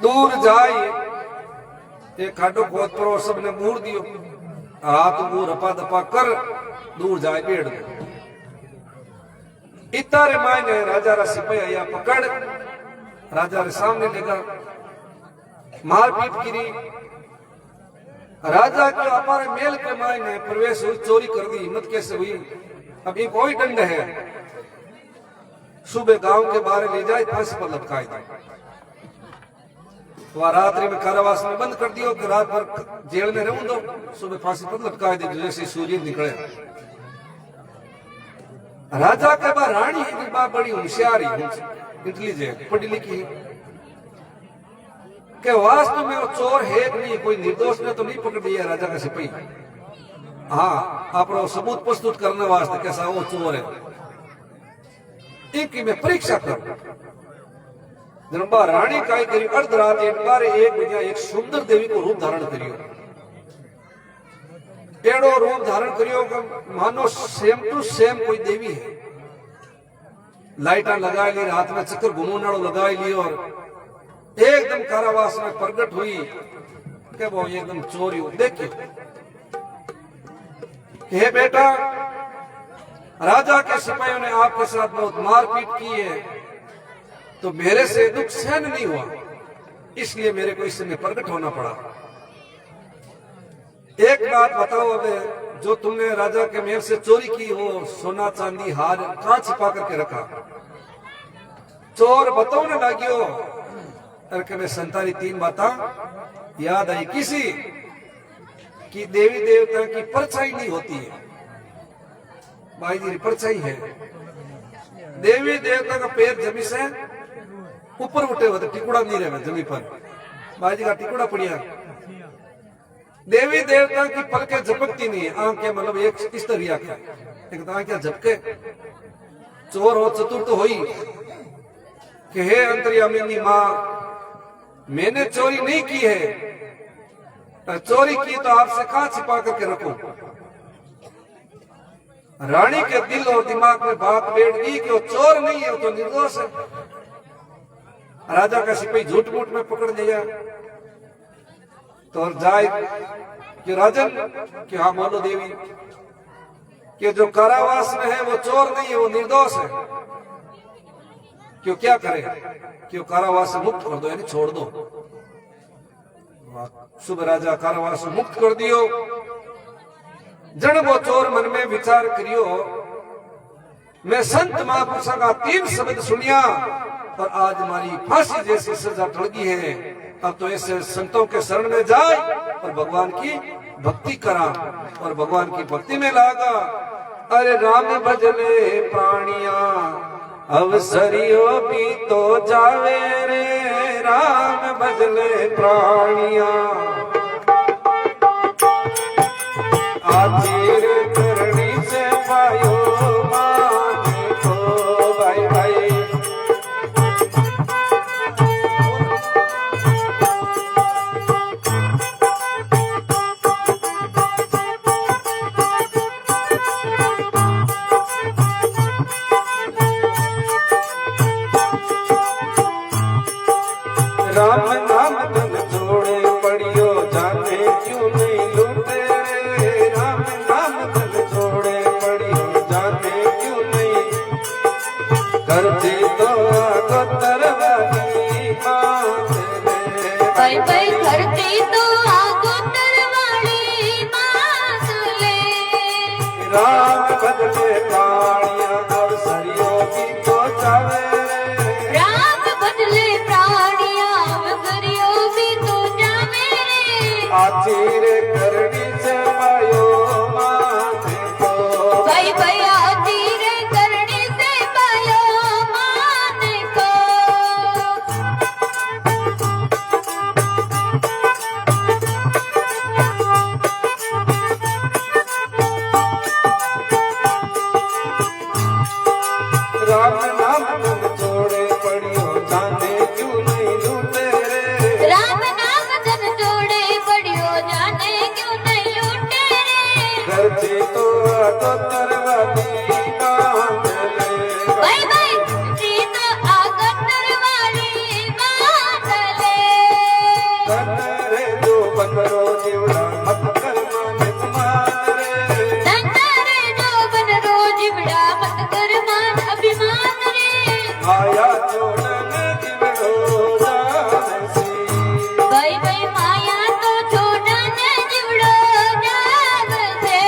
दूर जाए एक खाटो खोद पर सबने मूर दियो हाथ मुंह रपा दपा कर दूर जाए पेड़ में इतारे मायने राजा रा सिपाही पकड़ राजा रे सामने लेगा मारपीट करी। राजा के हमारे मेल के मायने प्रवेश हुई चोरी कर दी हिम्मत कैसे हुई। अब एक कोई दंड है सुबह गांव के बाहर ले जाए फांसी पर लटकाए थे। वह रात्रि में कारावास में बंद कर दियो कि रात भर जेल में रहूं दो सुबह फांसी पर लटकाए दे जैसे सूर्य निकले। राजा के बाद रानी की बात बड़ी होशियारी इंटेलिजेंट पढ़ी लिखी के वास्तव में वो चोर है कि नहीं कोई निर्दोष ने तो नहीं पकड़ दिया राजा का सिपाही। हाँ आप सबूत प्रस्तुत करने वास्ते कैसा वो चोर है इनकी मैं परीक्षा करूं। जनबा रानी का करी अर्धरात एक बार 1 बजे एक सुंदर देवी को रूप धारण करियो एड़ो रूप धारण करियो मानो सेम टू सेम कोई देवी है। लाइटा लगा ली रात में चक्कर घुमोनाड़ो लगा ली और एकदम कारावास में प्रकट हुई कि वो एकदम चोरी हो। देखिए हे बेटा राजा के सिपाहियों ने आपके साथ बहुत मारपीट की है तो मेरे से दुख सहन नहीं हुआ इसलिए मेरे को इस समय प्रकट होना पड़ा। एक बात बताओ अब जो तुमने राजा के महल से चोरी की वो सोना चांदी हार कहां छिपा करके रखा। चोर बताओ न लागियो अरे मैं संतारी 3 बातें याद आई किसी की देवी देवता की परछाई नहीं होती है। भाई जी परछाई है देवी देवता का पैर जमी से ऊपर उठे हुए टिकुड़ा नहीं रहे जमी पर भाई जी का टिकुड़ा पड़िया। देवी देवता की पलकें झपकती नहीं है आंखें मतलब एक इस तरह एक आंखें झपके। चोर हो चतुर तो हुई कि हे अंतर्यामिनी मां मैंने चोरी नहीं की है चोरी की तो आपसे कहां छिपा करके रखूं। रानी के दिल और दिमाग में बात बैठ गई कि वो चोर नहीं है वो तो निर्दोष है। राजा का सिपाही झूठ मूठ में पकड़ लिया तो जाए कि राजन कि हाँ बोलो देवी कि जो कारावास में है वो चोर नहीं है वो निर्दोष है क्यों क्या करे क्यों कारावास से मुक्त कर दो यानी छोड़ दो। शुभ राजा कारावास से मुक्त कर दियो। जन वो चोर मन में विचार करियो मैं संत महापुरुषों का 3 शब्द सुनिया और आज हमारी फांसी जैसी सजा टल गई है। अब तो ऐसे संतों के शरण में जाए और भगवान की भक्ति करा और भगवान की भक्ति में लागा। अरे राम भजले प्राणिया अवसरियो भी तो जावे रे राम भजले प्राणिया। तो गोतरवाली मात ले भाई भाई धरती तो आगोतर वाली मात ले राम बदले प्राणिया अवसरियों की तो जावे राम बदले प्राणिया अवसरियों भी तो जावे रे आचीर करनी से पायो माथे को भाई भाई आती रे करने से पायो मान को राम नाम तुम छोड़े पड़ियो जाने क्यों नहीं लूटे रे राम नाम जन जोड़े पड़ियो जाने क्यों नहीं लूटे रे धरती तो गोतरवाली मात ले भाई भाई जीत आगतर वाली बात ले रे जो बंदरो जीवड़ा मत कर माने तुम्हारे नंदरे जो बन रोज बड़ा मत कर मान अभिमान रे आया छोड़न जीवड़ो जाने सी भाई भाई माया तो छोड़ने जिवड़ो जाग से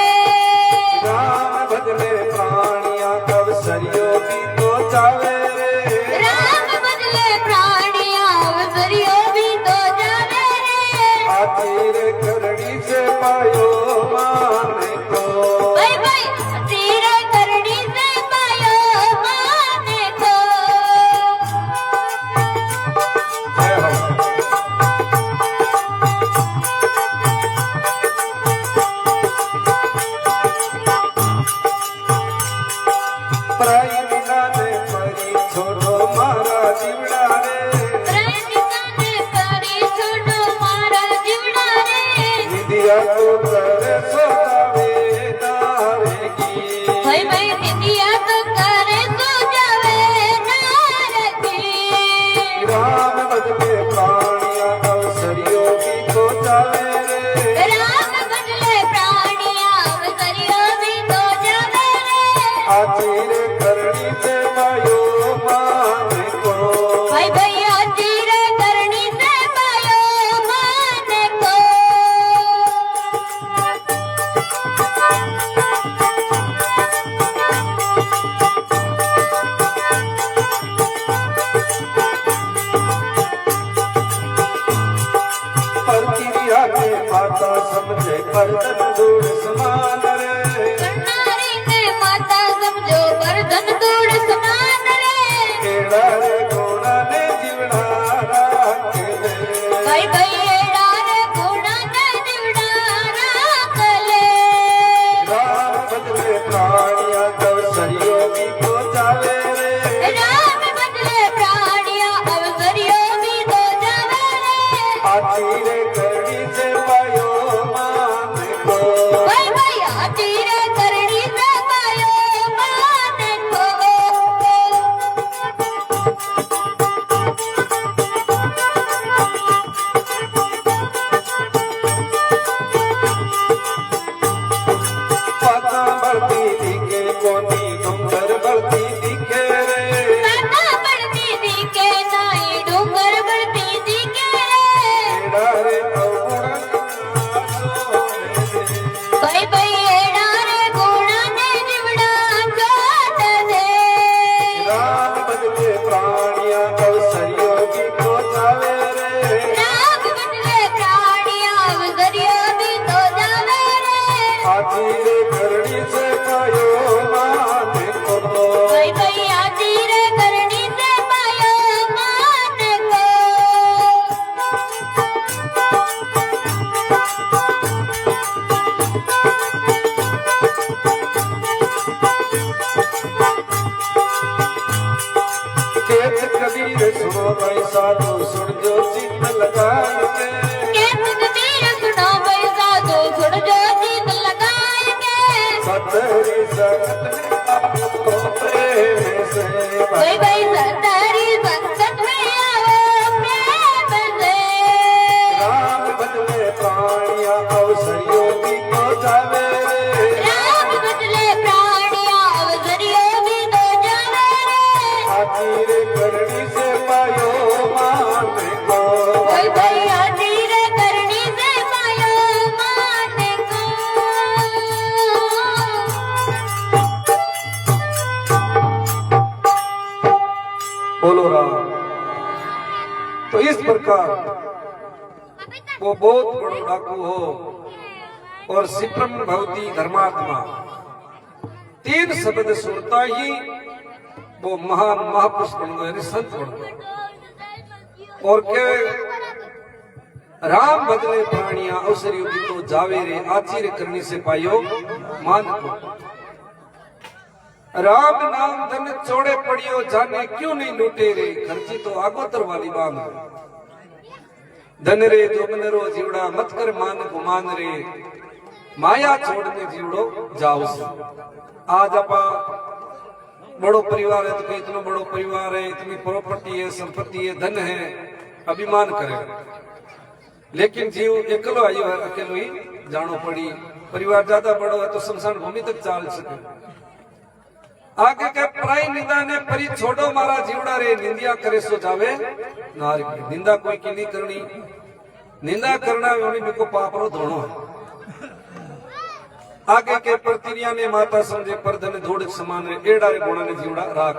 राम बदले प्राणिया अवसरियों की तो जावे रे राम बदले प्राणिया अवसरियों भी तो जावे रे आखिर करनी से पायो माने को भाई भाई तेरे करनी से पायो माने को जय हो पराई बिना ने परी छोड़ो मारा जीवड़ा रे प्रेमिका ने करी छोड़ो मारा जिवड़ा रे विद्या तो करे सोतावे नारे की भाई भाई निंदिया तो करे सो जावे नार की राम बदले प्राणिया अवसरियों की तो जावे रे राम बदले प्राणिया अवसरियों भी तो जावे रे आखिर करनी से पायो माने को भाई भैया जीरे करनी से पायो माने को पर क्रिया के माता समझे बर्तन दूर समान रे करनारी ने माता समझो बर्धन दूर समान रे केड़ा रे घोड़ा ने जीवड़ा राखे ले भाई भैया रे घोड़ा ने जिवड़ा राख ले राम बदले प्राणिया अवसरियों की तो जावे रे राम बदले प्राणिया अवसरियों भी तो जावे रे आखिर करनी से पायो माने को भाई भैया जीरे करनी से पायो माने को पाता बढ़ती दिखे कोनी डूंगर बढ़ती दिखे रे काका बढ़ती दिखे नाई डूंगर बढ़ती दिखे केड़ा रे अवगुण भाई भैया रे घोड़ा ने जिवड़ा छोड़ दे राम बदले प्राणिया अवसरियों की तो जावे रे राम बदले प्राणिया अवसरियों भी तो जावे रे आखिर करनी से पायो माने को भाई भैया जीरे करनी से पायो माने को खेत कबीर सुनो भाई साधु सुन जो चित्त लगाए के केत कबीर सुनो भाई साधु सुन जो जीत लगाएंगे सतरी संगत में आपको प्रेम से भाई भाई सतारी संगत में आओ प्रेम से राम बदले प्राणिया अवसरियों की तो जावे रे राम बदले प्राणिया अवसरियों भी तो जावे रे आखिर प्रकार वो बहुत बड़ो डाकू हो और सिप्रम भवती धर्मात्मा, 3 शब्द सुनता ही वो महान महापुरुष बन गए, संत बन गए। और के राम बदले प्राणिया अवसर योगी तो जावे रे, आचिर करने से पायो मान को। राम नाम धन चोड़े पड़ियो, जाने क्यों नहीं लूटे रे, खर्ची तो आगोतर वाली बांग। धन रे जो बनरो जीवड़ा, मत कर मान गुमान रे, माया छोड़ने जीवड़ो जाओ से। आज आपा बड़ो परिवार है, तो इतना बड़ो परिवार है, इतनी प्रॉपर्टी है, संपत्ति है, धन है, अभिमान करे, लेकिन जीव एकलो आयो है, अकेलो ही जानो पड़ी। परिवार ज्यादा बड़ो है तो शमशान भूमि तक चाल सके। आगे के प्राय निंदा ने परी छोड़ो मारा जीवड़ा रे, निंदिया करे सो जावे नारी। निंदा कोई की नहीं करनी, निंदा करना मेरे को पापरो धोनो है। आगे के प्रतिनिया ने माता समझे पर धन धूड़ समान रे, एड़ा रे गुणा ने जीवड़ा राख।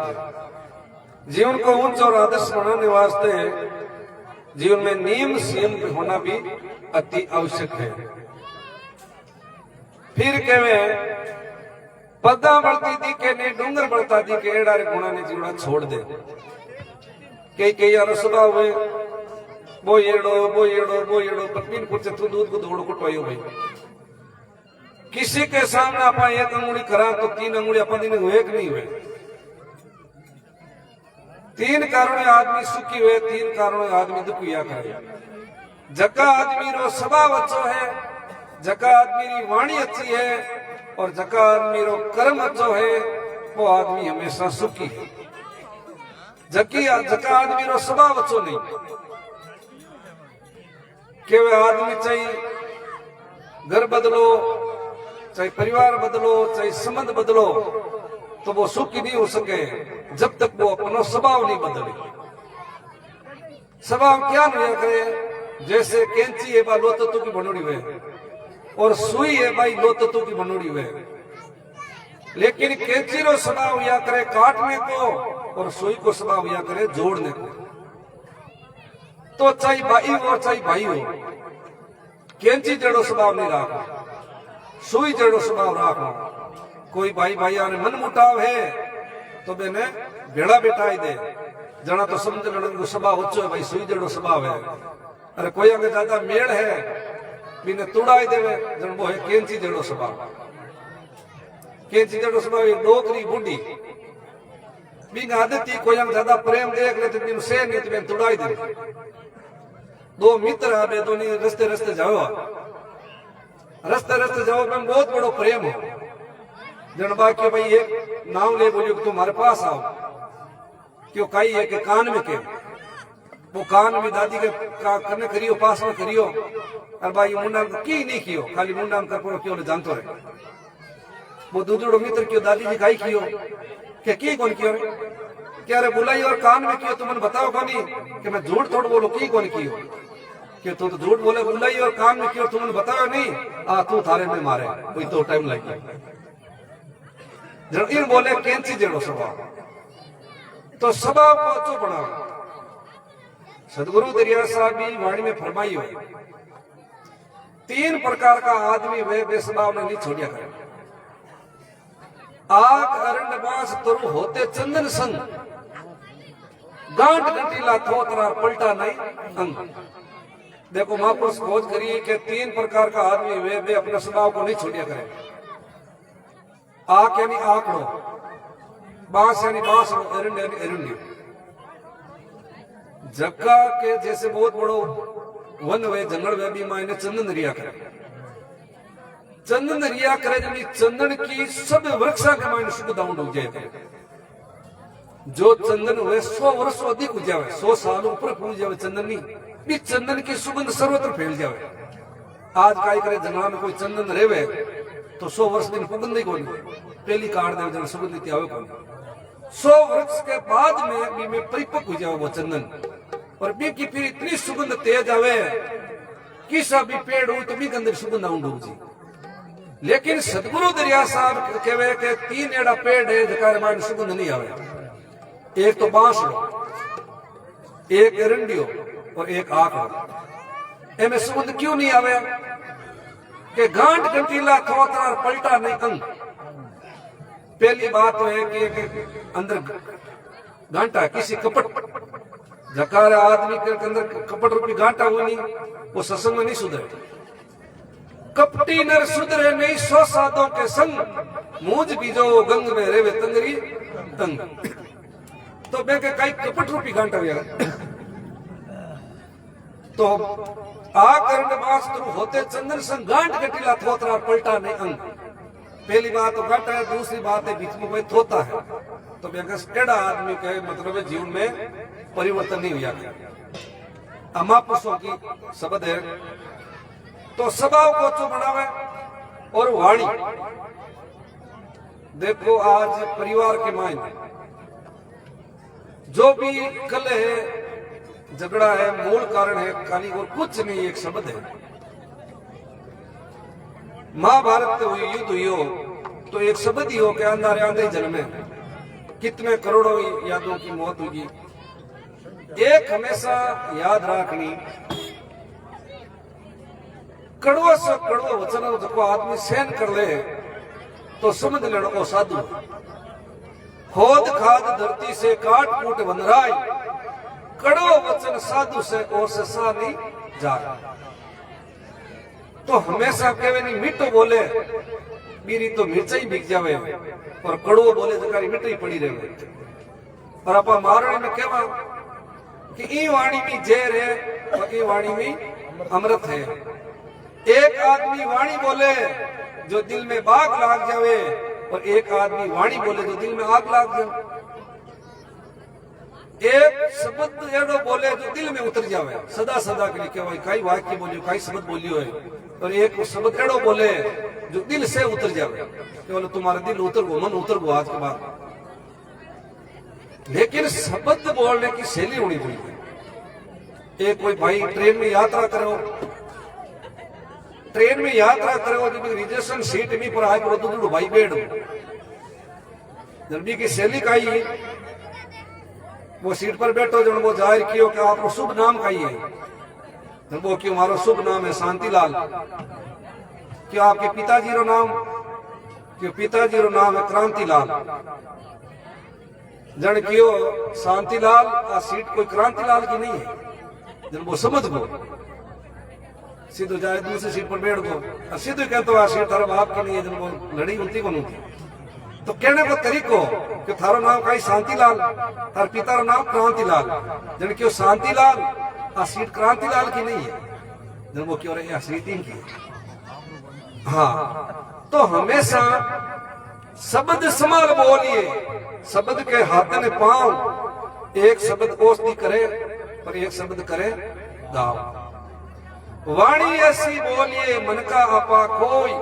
जीवन को ऊंच और आदर्श बनाने वास्ते जीवन में नियम संयम होना भी अति आवश्यक है। फिर कहवे पदा बढ़ती दी के ने डूंगर बढ़ता दी के, एड़ा रे गुणा ने जीवड़ा छोड़ दे। कई यार स्वभाव हुए वो एड़ो पत्नी कुछ तू दूध को धोड़ कुटवायो भाई। किसी के सामने आप एक अंगुली करा तो 3 अंगुली अपन दिन हुए कि नहीं हुए। 3 कारण आदमी सुखी हुए, 3 कारण आदमी दुखिया करे। जका आदमी रो स्वभाव अच्छो है, जका आदमी री वाणी अच्छी है, और जका आदमी रो कर्म अच्छो है, वो आदमी हमेशा सुखी है। जका आदमी रो स्वभाव अच्छो नहीं, के वे आदमी चाहे घर बदलो, चाहे परिवार बदलो, चाहे संबंध बदलो, तो वो सुखी नहीं हो सके जब तक वो अपना स्वभाव नहीं बदले। स्वभाव क्या नहीं करे, जैसे कैंची है भाई लो तत्व की बनोड़ी हुए, और सुई है भाई लो तत्व की बनोड़ी हुए। लेकिन कैंची रो स्वभाव या करे काटने को, और सुई को स्वभाव या करे जोड़ने को। तो चाहे भाई हो चाहे भाई हो, कैंची जड़ो स्वभाव नहीं रखो, सुई जड़ो स्वभाव रखो। कोई भाई भाई ने मन मुटाव है तो बेने भेड़ा बिठाई दे, जना तो समझ लो स्वभाव अच्छो है भाई, सुई जड़ो स्वभाव है। अरे कोई अगर ज्यादा मेड़ है बिने तुड़ाई देवे, जन वो है कैंची जड़ो स्वभाव। कैंची जड़ो स्वभाव एक डोकरी बूढ़ी बिन आदत ही, कोई ज्यादा प्रेम देख ले तो बिन से नहीं तो बिन तुड़ाई दे। 2 मित्र आवे, दोनों रस्ते जाओ, रस्ते जाओ में बहुत बड़ो प्रेम हो। जनबा के भाई एक नाम ले बोलियो कि तुम्हारे पास आओ, क्यों कई है कि कान में के वो कान में दादी के करने करियो, पास में करियो। और भाई मुंडा की नहीं कियो, खाली मुंडा में कर पड़ो क्यों जानतो रहे। वो दूधड़ो मित्र क्यों दादी जी गाई कियो के की कौन कियो रे, क्या रे बुलाई और कान में कियो, तुमने बताओ कौनी कि मैं झूठ थोड़ा बोलो की कौन कियो, कि तू तो झूठ बोले बुलाई और कान में कियो, तुमने बताओ नहीं। तू थारे में मारे कोई तो टाइम लगे इन बोले कैंची जेड़ो स्वभाव। तो स्वभाव को अच्छो बनाओ। सदगुरु दरिया साहब भी वाणी में फरमाइयो 3 प्रकार का आदमी वे बेस्वभाव ने नहीं छोड़िया करे। आग अरण्य बास तरु होते चंदन संग, गांठ घंटीला थोतरा पलटा नहीं अंग। देखो महापुरुष खोज करिए कि 3 प्रकार का आदमी वे अपने स्वभाव को नहीं छोड़िया करे। आक यानी आकड़ो, बांस यानी बांसड़ो, एरंड यानी एरंडी। जक्का के जैसे बहुत बड़ो वन वे जंगल वे भी मायने चंदन रिया करे। चंदन रिया करे जब चंदन की सब वृक्षा के मायने सुख दाउंड हो जाए। जो चंदन हुए 100 वर्ष अधिक हो जाए, 100 साल ऊपर पूछ जाए चंदन नहीं भी, चंदन की सुगंध सर्वत्र फैल जाए। आज काय करे जंगल में कोई चंदन रेवे तो 100 वर्ष दिन सुगंध ही कोई पहली काट दे जन सुगंध आवे कौन। 100 वर्ष के बाद में परिपक्व हो जाए वो चंदन, और बी की फिर इतनी सुगंध तेज आवे किसा भी पेड़ हो तो भी अंदर सुगंध आउंडू जी। लेकिन सदगुरु दरिया साहब कहवे के 3 एड़ा पेड़ है जकार मान सुगंध नहीं आवे। एक तो बांस लो, एक एरंडियो और एक आंख एमे सुबुद क्यों नहीं आवे कि गांठ गंटीला थोतरा पलटा नहीं अंग। पहली बात तो है कि अंदर गांठा किसी कपट जकार आदमी के अंदर कपट रूपी गांठा हुई नहीं, वो सत्संग में नहीं सुधरे। कपटी नर सुधरे नहीं 100 साधों के संग, मूंज बीजो गंग में रेवे तंगरी तंग। तो मैं के कई कपट रूपी गांठा हुआ तो आ करण मास्टर होते चंदन संग गांठ गटीला थोतरा पलटा नहीं अंग। पहली बात तो गांठा है, दूसरी बात है बीच में कोई थोता है। तो मैं टेढ़ा आदमी के मतलब है जीवन में परिवर्तन नहीं हुआ। अमापुरुषों की शब्द है तो स्वभाव को जो बनावे और वाणी। देखो आज परिवार के मायने जो भी कल है, झगड़ा है, मूल कारण है खाली और कुछ नहीं, एक शब्द है। महाभारत हुई, युद्ध हुई हो तो एक शब्द ही हो के अंधारे आंधे जन्मे, कितने करोड़ों यादों की मौत होगी। एक हमेशा याद रखनी, कड़वा से कड़वा वचन जो आदमी सहन कर ले तो समझ लेना वो साधु। खोद खाद धरती से काट कूट वनराय, कड़वा वचन साधु से और से सा नहीं जा। तो हमेशा कहे नहीं मीठो बोले मेरी तो मिर्चा ही बिक जावे और कड़वो बोले तो मिठाई पड़ी रहे। और आप मारणी में कहवा कि ई वाणी में जहर है और ई वाणी में अमृत है। एक आदमी वाणी बोले जो दिल में बाग लाग जावे और एक आदमी वाणी बोले जो दिल में आग लाग जावे। एक शब्द एडो बोले जो दिल में उतर जावे, सदा सदा के लिए कहवा कई वाक्य बोलियो कई शब्द बोलियो है, और एक शब्द एडो बोले जो दिल से उतर जावे कि बोले तुम्हारा दिल उतर गो, मन उतर गो आज के बाद। लेकिन शब्द बोलने की शैली होनी चाहिए। एक कोई भाई ट्रेन में यात्रा करो, ट्रेन में यात्रा करो जब रिजर्वेशन सीट में पर आए तो भाई बैठ जल्दी की शैली का ही वो सीट पर बैठो जब वो जाहिर कियो कि आपको शुभ नाम का ही है। जब वो कि हमारा शुभ नाम है शांतिलाल, क्या आपके पिताजी रो नाम, कि पिताजी रो नाम है क्रांतिलाल। जन कियो शांतिलाल आ सीट कोई क्रांतिलाल की नहीं है। जब वो समझ गो सीधो जाए दूसरी सीट पर बैठ गो, सीधो कहते आ सीट थारा बाप की नहीं है। जब वो लड़ी उनती को नहीं तो कहने को तरीको कि थारो नाम कहीं शांतिलाल, थार पिता रो नाम क्रांतिलाल। जन क्यों शांतिलाल आ सीट क्रांतिलाल की नहीं है। जन वो क्यों रहे सीट इनकी है। हाँ तो हमेशा शब्द संभाल बोलिए, शब्द के हाथ में पांव। एक शब्द औषधि करे पर एक शब्द करे दाव। वाणी ऐसी बोलिए मन का आपा कोई,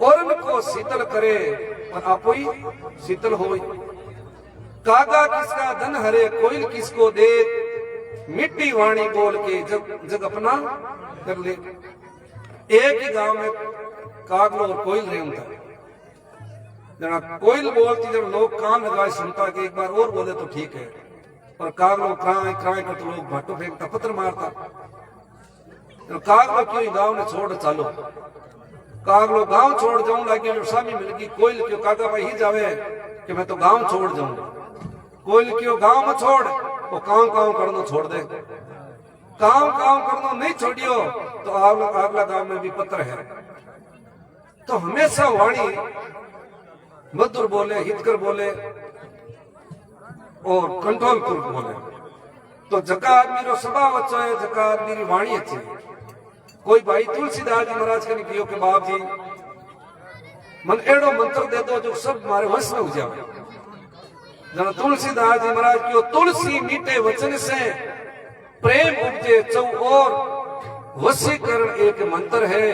और उनको शीतल करे और आपो ही शीतल होई। कागा किसका धन हरे कोयल किसको दे, मिट्टी वाणी बोल के जग अपना कर ले। एक ही गांव में कागलो और कोयल रहे होता, जना कोयल बोलती जब लोग कान लगाए सुनता कि एक बार और बोले तो ठीक है, और कागलो क्राए क्राए कर तो लोग भाटो फेंकता पत्थर मारता। तो कागलो क्यों गांव ने छोड़ चालो, कागलो गांव छोड़ जाऊं लगे जो स्वामी मिल गई। कोयल क्यों कागा भाई ही जावे कि मैं तो गांव छोड़ जाऊं। कोयल क्यों गांव में छोड़, वो काम काम करना छोड़ दे। काम काम करना नहीं छोड़ियो तो अगला गांव में भी पत्र है। तो हमेशा वाणी मधुर बोले, हितकर बोले और कंट्रोल पूर्वक बोले। तो जका आदमी रो स्वभाव अच्छा है, जका आदमी री वाणी अच्छी है। कोई भाई तुलसीदास जी महाराज के कहो कि बाप जी मन एड़ो मंत्र दे दो जो सब हमारे वश में हो जाए। जना तुलसीदास जी महाराज की तुलसी मीठे वचन से प्रेम उपजे चौ और, वशीकरण एक मंत्र है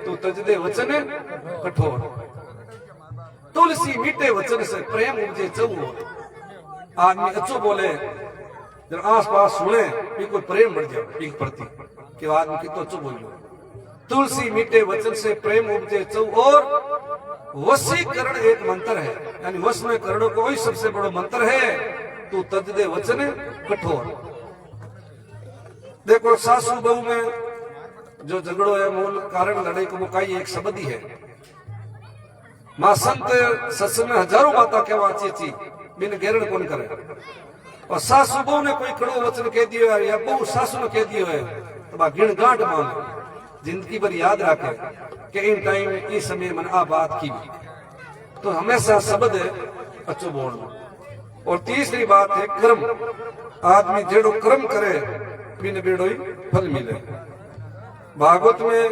तो तजदे वचन कठोर। तुलसी मीठे वचन से प्रेम उपजे चौ और। आदमी अच्छो बोले जब आस पास सुने भी कोई प्रेम बढ़ जाए एक प्रति कि आदमी कितो अच्छो बोलियो। तुलसी मीठे वचन से प्रेम उपजे चौ और, वशीकरण एक मंत्र है, यानी वश में करणों को ही सबसे बड़ा मंत्र है। तू तजदे वचन कठोर। देखो सासू बहू में जो झगड़ो है मूल कारण लड़ाई को मुकाई एक शब्द ही है। मां संत सत्संग में हजारों बातें कहवा चीची बिन गेरण कौन करे। और सासू बहू ने कोई कड़ो वचन कह दियो है या बहू सासू ने कह दियो है तो बा गिण गांठ मान जिंदगी भर याद रखे कि इन टाइम इस समय मन आ बात की। तो हमेशा शब्द अच्छो बोलना। और तीसरी बात है कर्म। आदमी जेड़ो कर्म करे बिन बेड़ो ही फल मिले। भागवत में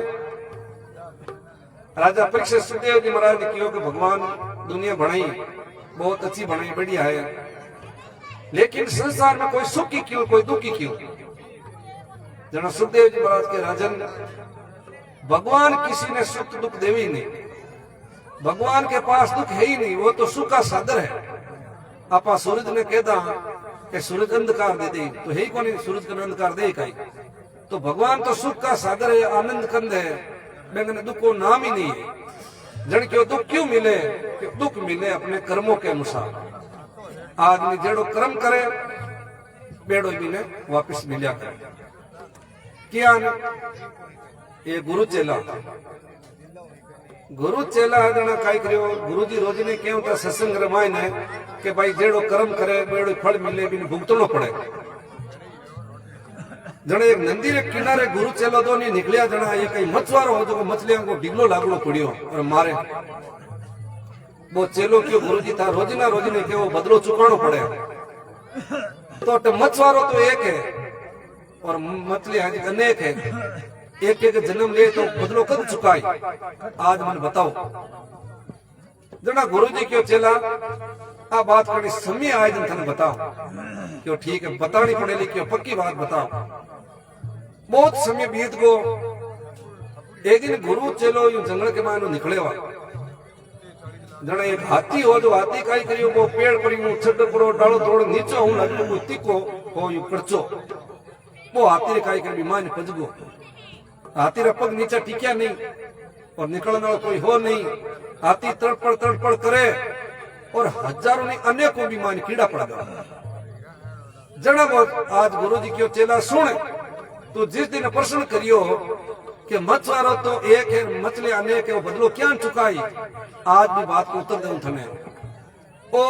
राजा परीक्षित सुखदेव जी महाराज ने कहो कि भगवान दुनिया बनाई बहुत अच्छी बनाई बढ़िया है, लेकिन संसार में कोई सुखी क्यों कोई दुखी क्यों। जना सुखदेव जी महाराज के राजन भगवान किसी ने सुख दुख देवी ही नहीं। भगवान के पास दुख है ही नहीं, वो तो सुख का साधन है। आपा सूरज ने कहता कि सूरज अंधकार दे दे तो है ही कौन सूरज का अंधकार दे कहीं। तो भगवान तो सुख का साधन है, आनंद कंद है, लेकिन दुख को नाम ही नहीं है। जन क्यों दुख क्यों मिले कि दुख मिले अपने कर्मों के अनुसार। आदमी जेड़ो कर्म करे बेड़ो भी ने वापिस मिलिया करे। क्या ये गुरु चेला है जना काई करियो गुरु जी रोज ने क्यों था सत्संग रमाय ने कि भाई जेड़ो कर्म करे बेड़ो फल मिले बिन भुगतनो पड़े। जने एक नंदी रे किनारे गुरु चेलो तो नहीं निकलिया जना ये कई मछुआरो हो जो मछलियां को डिगलो लागलो पड़ियो और मारे। वो चेलो क्यों गुरु जी था रोज ने के वो बदलो चुकानो पड़े। तो मछुआरो तो एक है और मछलियां अनेक है। एक एक जन्म ले तो बदलो कद चुकाई आज मन बताओ। जना गुरु जी क्यों चेला आ बात करनी समय आए दिन थाने बताओ क्यों ठीक है बतानी पड़ेगी क्यों पक्की बात बताओ। बहुत समय बीत गो। एक दिन गुरु चेलो यूं जंगल के मायनो निकले हुआ। जना एक हाथी हो जो हाथी काई करियो वो पेड़ पर यूं छड़ पड़ो डालो तोड़ नीचे हूं लगो वो तीको हो यूं करचो। वो हाथी रे काई कर बीमार पजगो। हाथी रा पग नीचे टिक्या नहीं और निकलने वाला कोई हो नहीं। हाथी तड़पड़ करे और हजारों ने अनेकों बीमार कीड़ा पड़ गया। जना आज गुरु जी क्यों चेला सुन तो जिस दिन प्रश्न करियो कि मछुआरो तो एक है मछली अनेक है वो बदलो क्या चुकाई आज भी बात को उत्तर दूं थने। ओ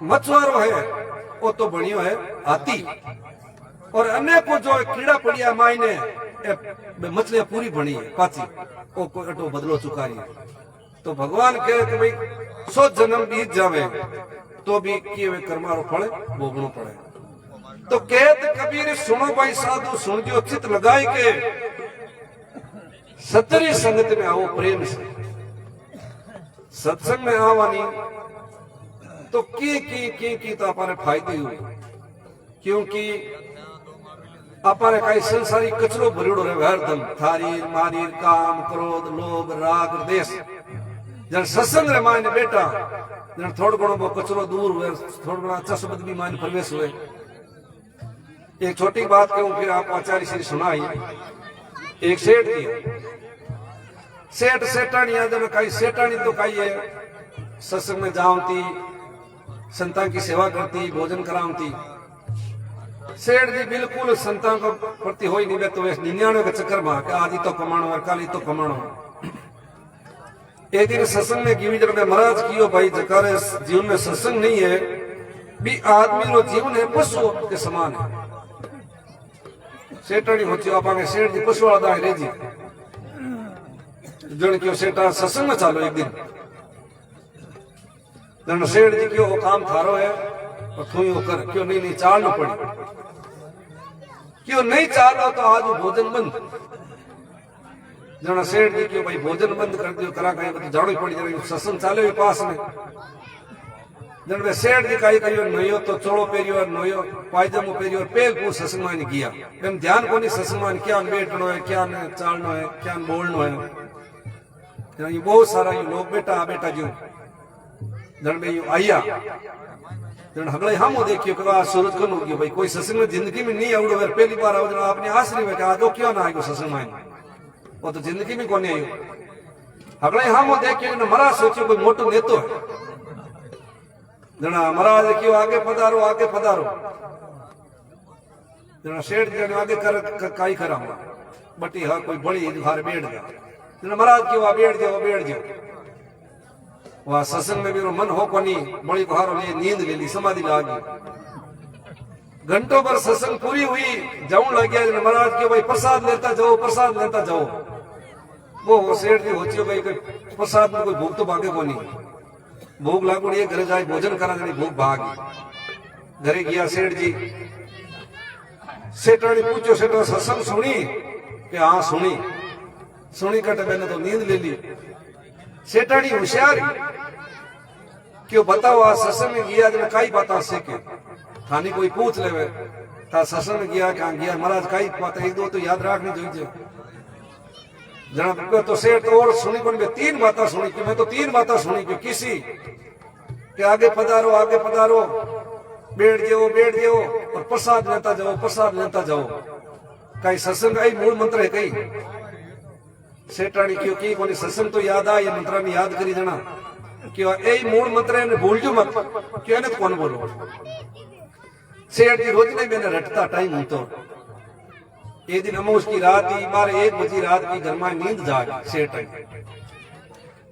मछुआरो है वो तो बनियो है हाथी और अनेकों जो कीड़ा पड़िया मायने मछलियां पूरी बनी है पाची वो कोई अटो बदलो चुकाई। तो भगवान कहे कि भाई 100 जन्म बीत जावे तो भी किए हुए कर्मारो फल भोगनो पड़े। तो कहत कबीर सुनो भाई साधु सुन जो चित लगाए के सतरी संगत में आओ प्रेम से। सत्संग में आवानी तो की तो अपने फायदे हुए क्योंकि अपने कई संसारी कचरो भरियोड़ो रहे हरदम थारी मारी काम क्रोध लोभ राग देश। जन सत्संग रे मायने बेटा जन थोड़ो घणो वो कचरो दूर हुए थोड़ो घणो अच्छा शब्द भी मायने प्रवेश हुए। एक छोटी बात कहूं फिर आप आचार्य श्री सुनाई। एक सेठ थी सेठ सेठानी जन कई सेठानी तो कई है सत्संग में जाऊंती संतान की सेवा करती भोजन कराऊंती। सेठ जी बिल्कुल संतान को प्रति हो ही नहीं तो 99 के चक्कर में आज ही तो कमाणो और कल ही तो कमाणो। एक दिन सत्संग में गिवी जब महाराज कियो भाई जकारे जीवन में सत्संग नहीं है भी आदमी रो जीवन है पशु के समान है। सेठानी होती आप सेठ जी पशु वाला रे जी जन क्यों सेठा सत्संग में चालो एक दिन जन सेठ जी क्यों वो काम थारो है और तू यो कर क्यों नहीं चालना पड़ी क्यों नहीं चालो तो आज भोजन बंद। जना सेठ जी क्यों भाई भोजन बंद कर दियो करा कहीं तो जाड़ो पड़ी जाए सत्संग चाले पास में। जन वे सेठ जी काई करियो नयो तो चोड़ो पेरियो नयो पायजामो पेरियो पेल पूर सत्संग में किया एम ध्यान कोनी सत्संग में क्या बैठनो है क्या चालनो है क्या बोलनो है। ये बहुत सारा ये लोग बेटा जो जन में यू आया जन हगले हम देखियो कि सूरज कौन हो गयो भाई कोई सत्संग में जिंदगी में नहीं आवड़ो है पहली बार आओ आपने आश्रय में कहा तो क्यों ना आयो सत्संग में वो तो जिंदगी में कोने आयो। हगले हम देखियो ने महाराज सोचियो कोई मोटो नेतो है जना महाराज क्यों आगे पधारो जना सेठ जी ने आगे कर काई करा बटी हाँ कोई बड़ी घर बैठ गया जना महाराज क्यों बैठ जाओ वह सत्संग में मेरा मन हो कोनी बड़ी बहार ले नींद ले ली समाधि लागी घंटों पर सत्संग पूरी हुई जाऊं लग गया महाराज के भाई प्रसाद लेता जाओ वो सेठ जी होती भाई प्रसाद में कोई भूख तो भागे को नहीं भूख लागू नहीं घरे जाए भोजन करा देनी भूख भागी घरे गया सेठ जी सेठ ने पूछो सेठ सत्संग सुनी कि हाँ सुनी कटे मैंने तो नींद ले ली सेठानी होशियार क्यों बताओ आ सत्संग में गया जब काई बात सीखे थानी कोई पूछ ले था सत्संग में गया कहाँ गया महाराज काई बात एक दो तो याद रखनी चाहिए जना तो सेठ तो और सुनी कौन मैं 3 बातें सुनी कि मैं तो 3 बातें सुनी कि किसी के आगे पधारो बैठ जाओ और प्रसाद लेता जाओ कई सत्संग आई मूल मंत्र है कई सेठानी क्यों की कोनी सत्संग तो याद आ ये मंत्र ने याद करी देना क्यों ए मूल मंत्र ने भूल जो मत क्यों ने कौन बोलो सेठ जी रोज नहीं मैंने रटता टाइम तो एक दिन हम उसकी रात ही 1 बजे रात की घर में नींद जाग सेठ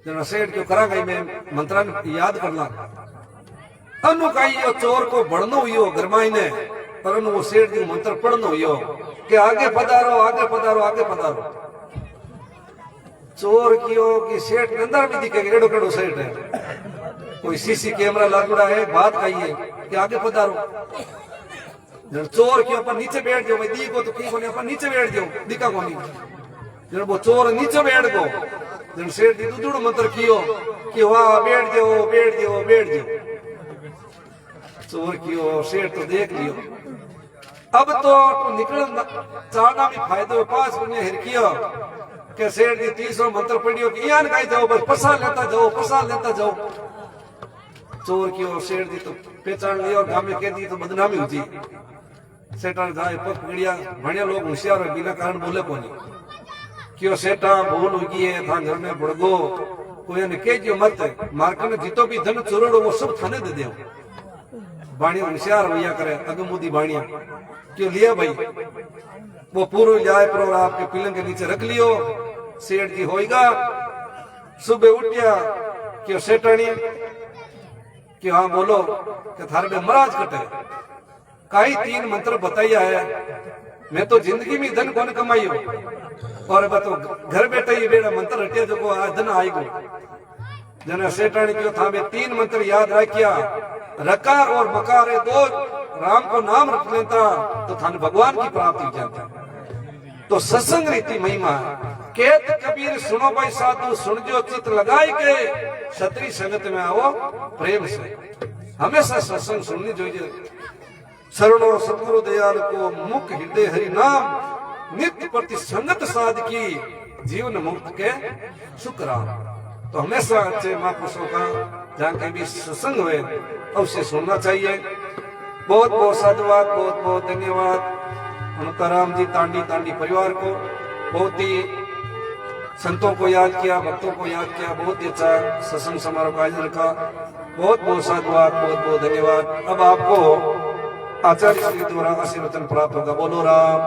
जना सेठ क्यों करा गई मैं मंत्र याद करना अनु कही चोर को बढ़नो हुई घर में पर वो सेठ जी मंत्र पढ़नो हुई कि आगे पधारो चोर कियो कि सेठ के अंदर भी दिखे केड़ो केड़ो सेठ है कोई सीसी कैमरा लागूड़ा है बात कही है कि आगे पधारो चोर क्यों अपन नीचे बैठ जाओ भाई दी को तो की कोनी अपन नीचे बैठ जाओ दिखा कोनी जब वो चोर नीचे बैठ गो जब सेठ जी दूसरो मंत्र कियो कि वाह बैठ जाओ चोर कियो सेठ तो देख लियो अब तो निकल चाहना भी फायदो 5 महीने हिर कियो के सेठ जी 300 मंत्र पढ़ियो कि यान काई जाओ बस प्रसाद लेता जाओ चोर कियो सेठ जी तो पहचान लियो गांव में कह दी तो बदनामी हुई सेठा जाए पकड़िया भणिया लोग होशियार है बिना कारण बोले कोनी क्यों सेठा भूल हुई है था घर में बुड़गो कोई ने कह दियो मत मार्केट में जीतो भी धन चोरड़ो वो सब थाने दे दियो बाणिया होशियार भैया करे अगमुदी बाणिया क्यों लिया भाई वो पूर्व जाए प्रोग्राम के पिलंग के नीचे रख लियो सेठ जी होएगा सुबह उठिया क्यों सेठानी कि हाँ बोलो कि थारे में महाराज कटे काई 3 मंत्र बताइया है मैं तो जिंदगी में धन कौन कमाई हो और बतो घर बैठे ही बेड़ा मंत्र हटिया जो को धन आएगो जना सेठानी क्यों था मैं 3 मंत्र याद रखिया रकार और मकार है 2 राम को नाम रख लेता तो थाने भगवान की प्राप्ति हो जाता तो सत्संग रीति महिमा केत कबीर सुनो भाई साधु सुन जो चित लगाए के क्षत्रिय संगत में आओ प्रेम से हमेशा सत्संग सुननी चाहिए शरणो सतगुरु दयाल को मुख हृदय हरि नाम नित्य प्रति संगत साध की जीवन मुक्त के सुख राम तो हमेशा अच्छे महापुरुषों का जहाँ कहीं भी सत्संग हुए अवश्य सुनना चाहिए बहुत बहुत साधुवाद बहुत बहुत धन्यवाद अनुताराम जी तांडी परिवार को बहुत ही संतों को याद किया भक्तों को याद किया बहुत ही अच्छा सत्संग समारोह का आयोजन रखा बहुत बहुत साधुवाद बहुत बहुत धन्यवाद अब आपको आचार्य श्री द्वारा आशीर्वचन प्राप्त होगा बोलो राम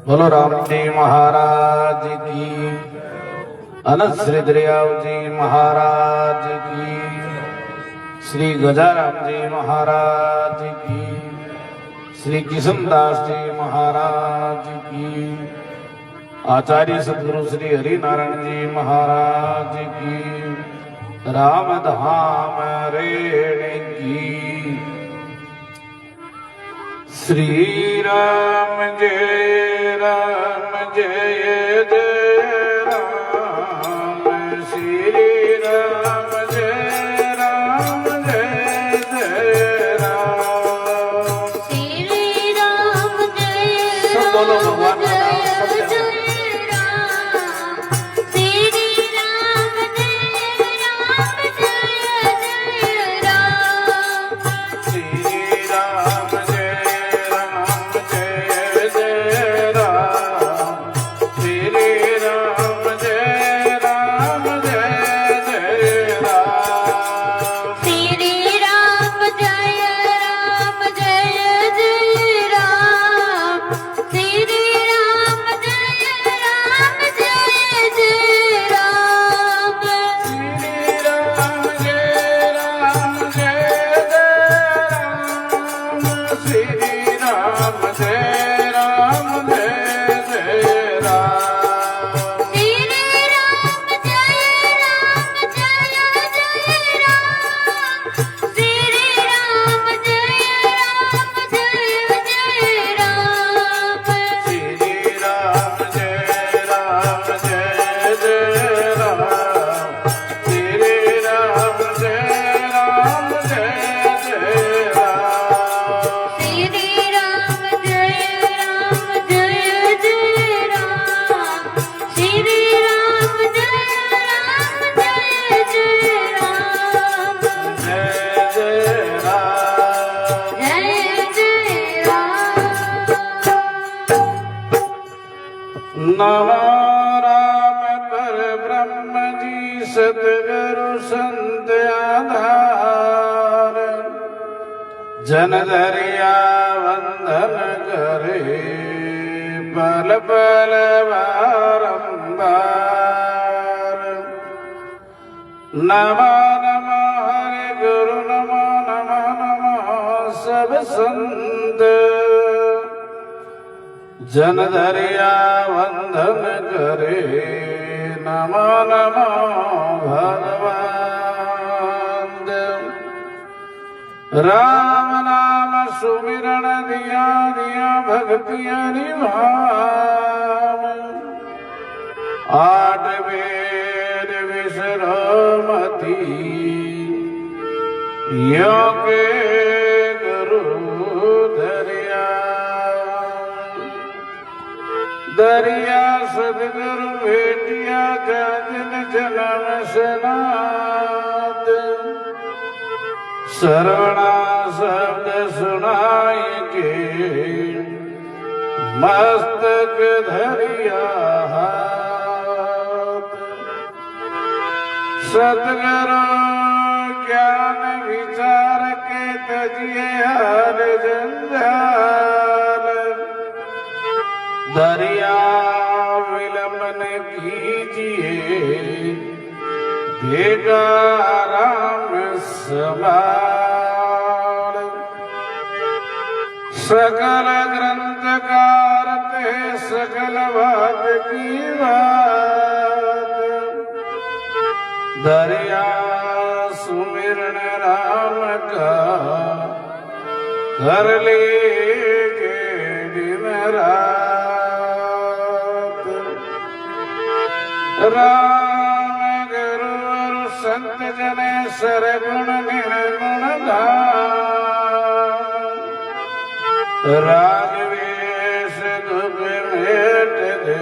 बोलो राम जी महाराज की अनंत श्री दरियाव जी महाराज की श्री गजाराम जी महाराज की श्री किशनदास जी महाराज की आचार्य सदगुरु श्री हरि नारायण जी महाराज की राम धाम रेण की श्री राम जय जय राम श्री राम जय जय राम श्री राम जय सब बोलो भगवान का नाम सब जय राम श्री राम जय राम जय राम श्री राम जय राम जय राम श्री राम जय राम जय जय राम श्री राम जय राम जय जय राम श्री राम जय राम जय जय राम श्री राम जय राम जय जय राम जय जय राम जय जय राम नमो राम पर ब्रह्म जी सतगुरु संत आधार जन दरिया वंदन करे पल पल बारंबार नमो नमो हरे गुरु नमो नमो नमो सब संत जन दरिया वंदन करे नमो नमो भगवान राम नाम सुमिरन दिया दिया भक्तियां निभाव आठ वेद विसरो मती यो के गुरु दरिया दरिया सदगुरु भेटिया जातिन जन्म सनात श्रवणा शब्द सुनाई के मस्तक धरिया हाथ सतगुरु ज्ञान विचार के तजिए हर जंजाल दरिया विलंबन कीजिए देगा राम समाल सकल ग्रंथकार ते सकल बात की बात दरिया सुमिरन राम का कर ले के दिन रात राम गुरु और संत जने सरगुण निर्गुण धाम रागवेश दुख मेट दे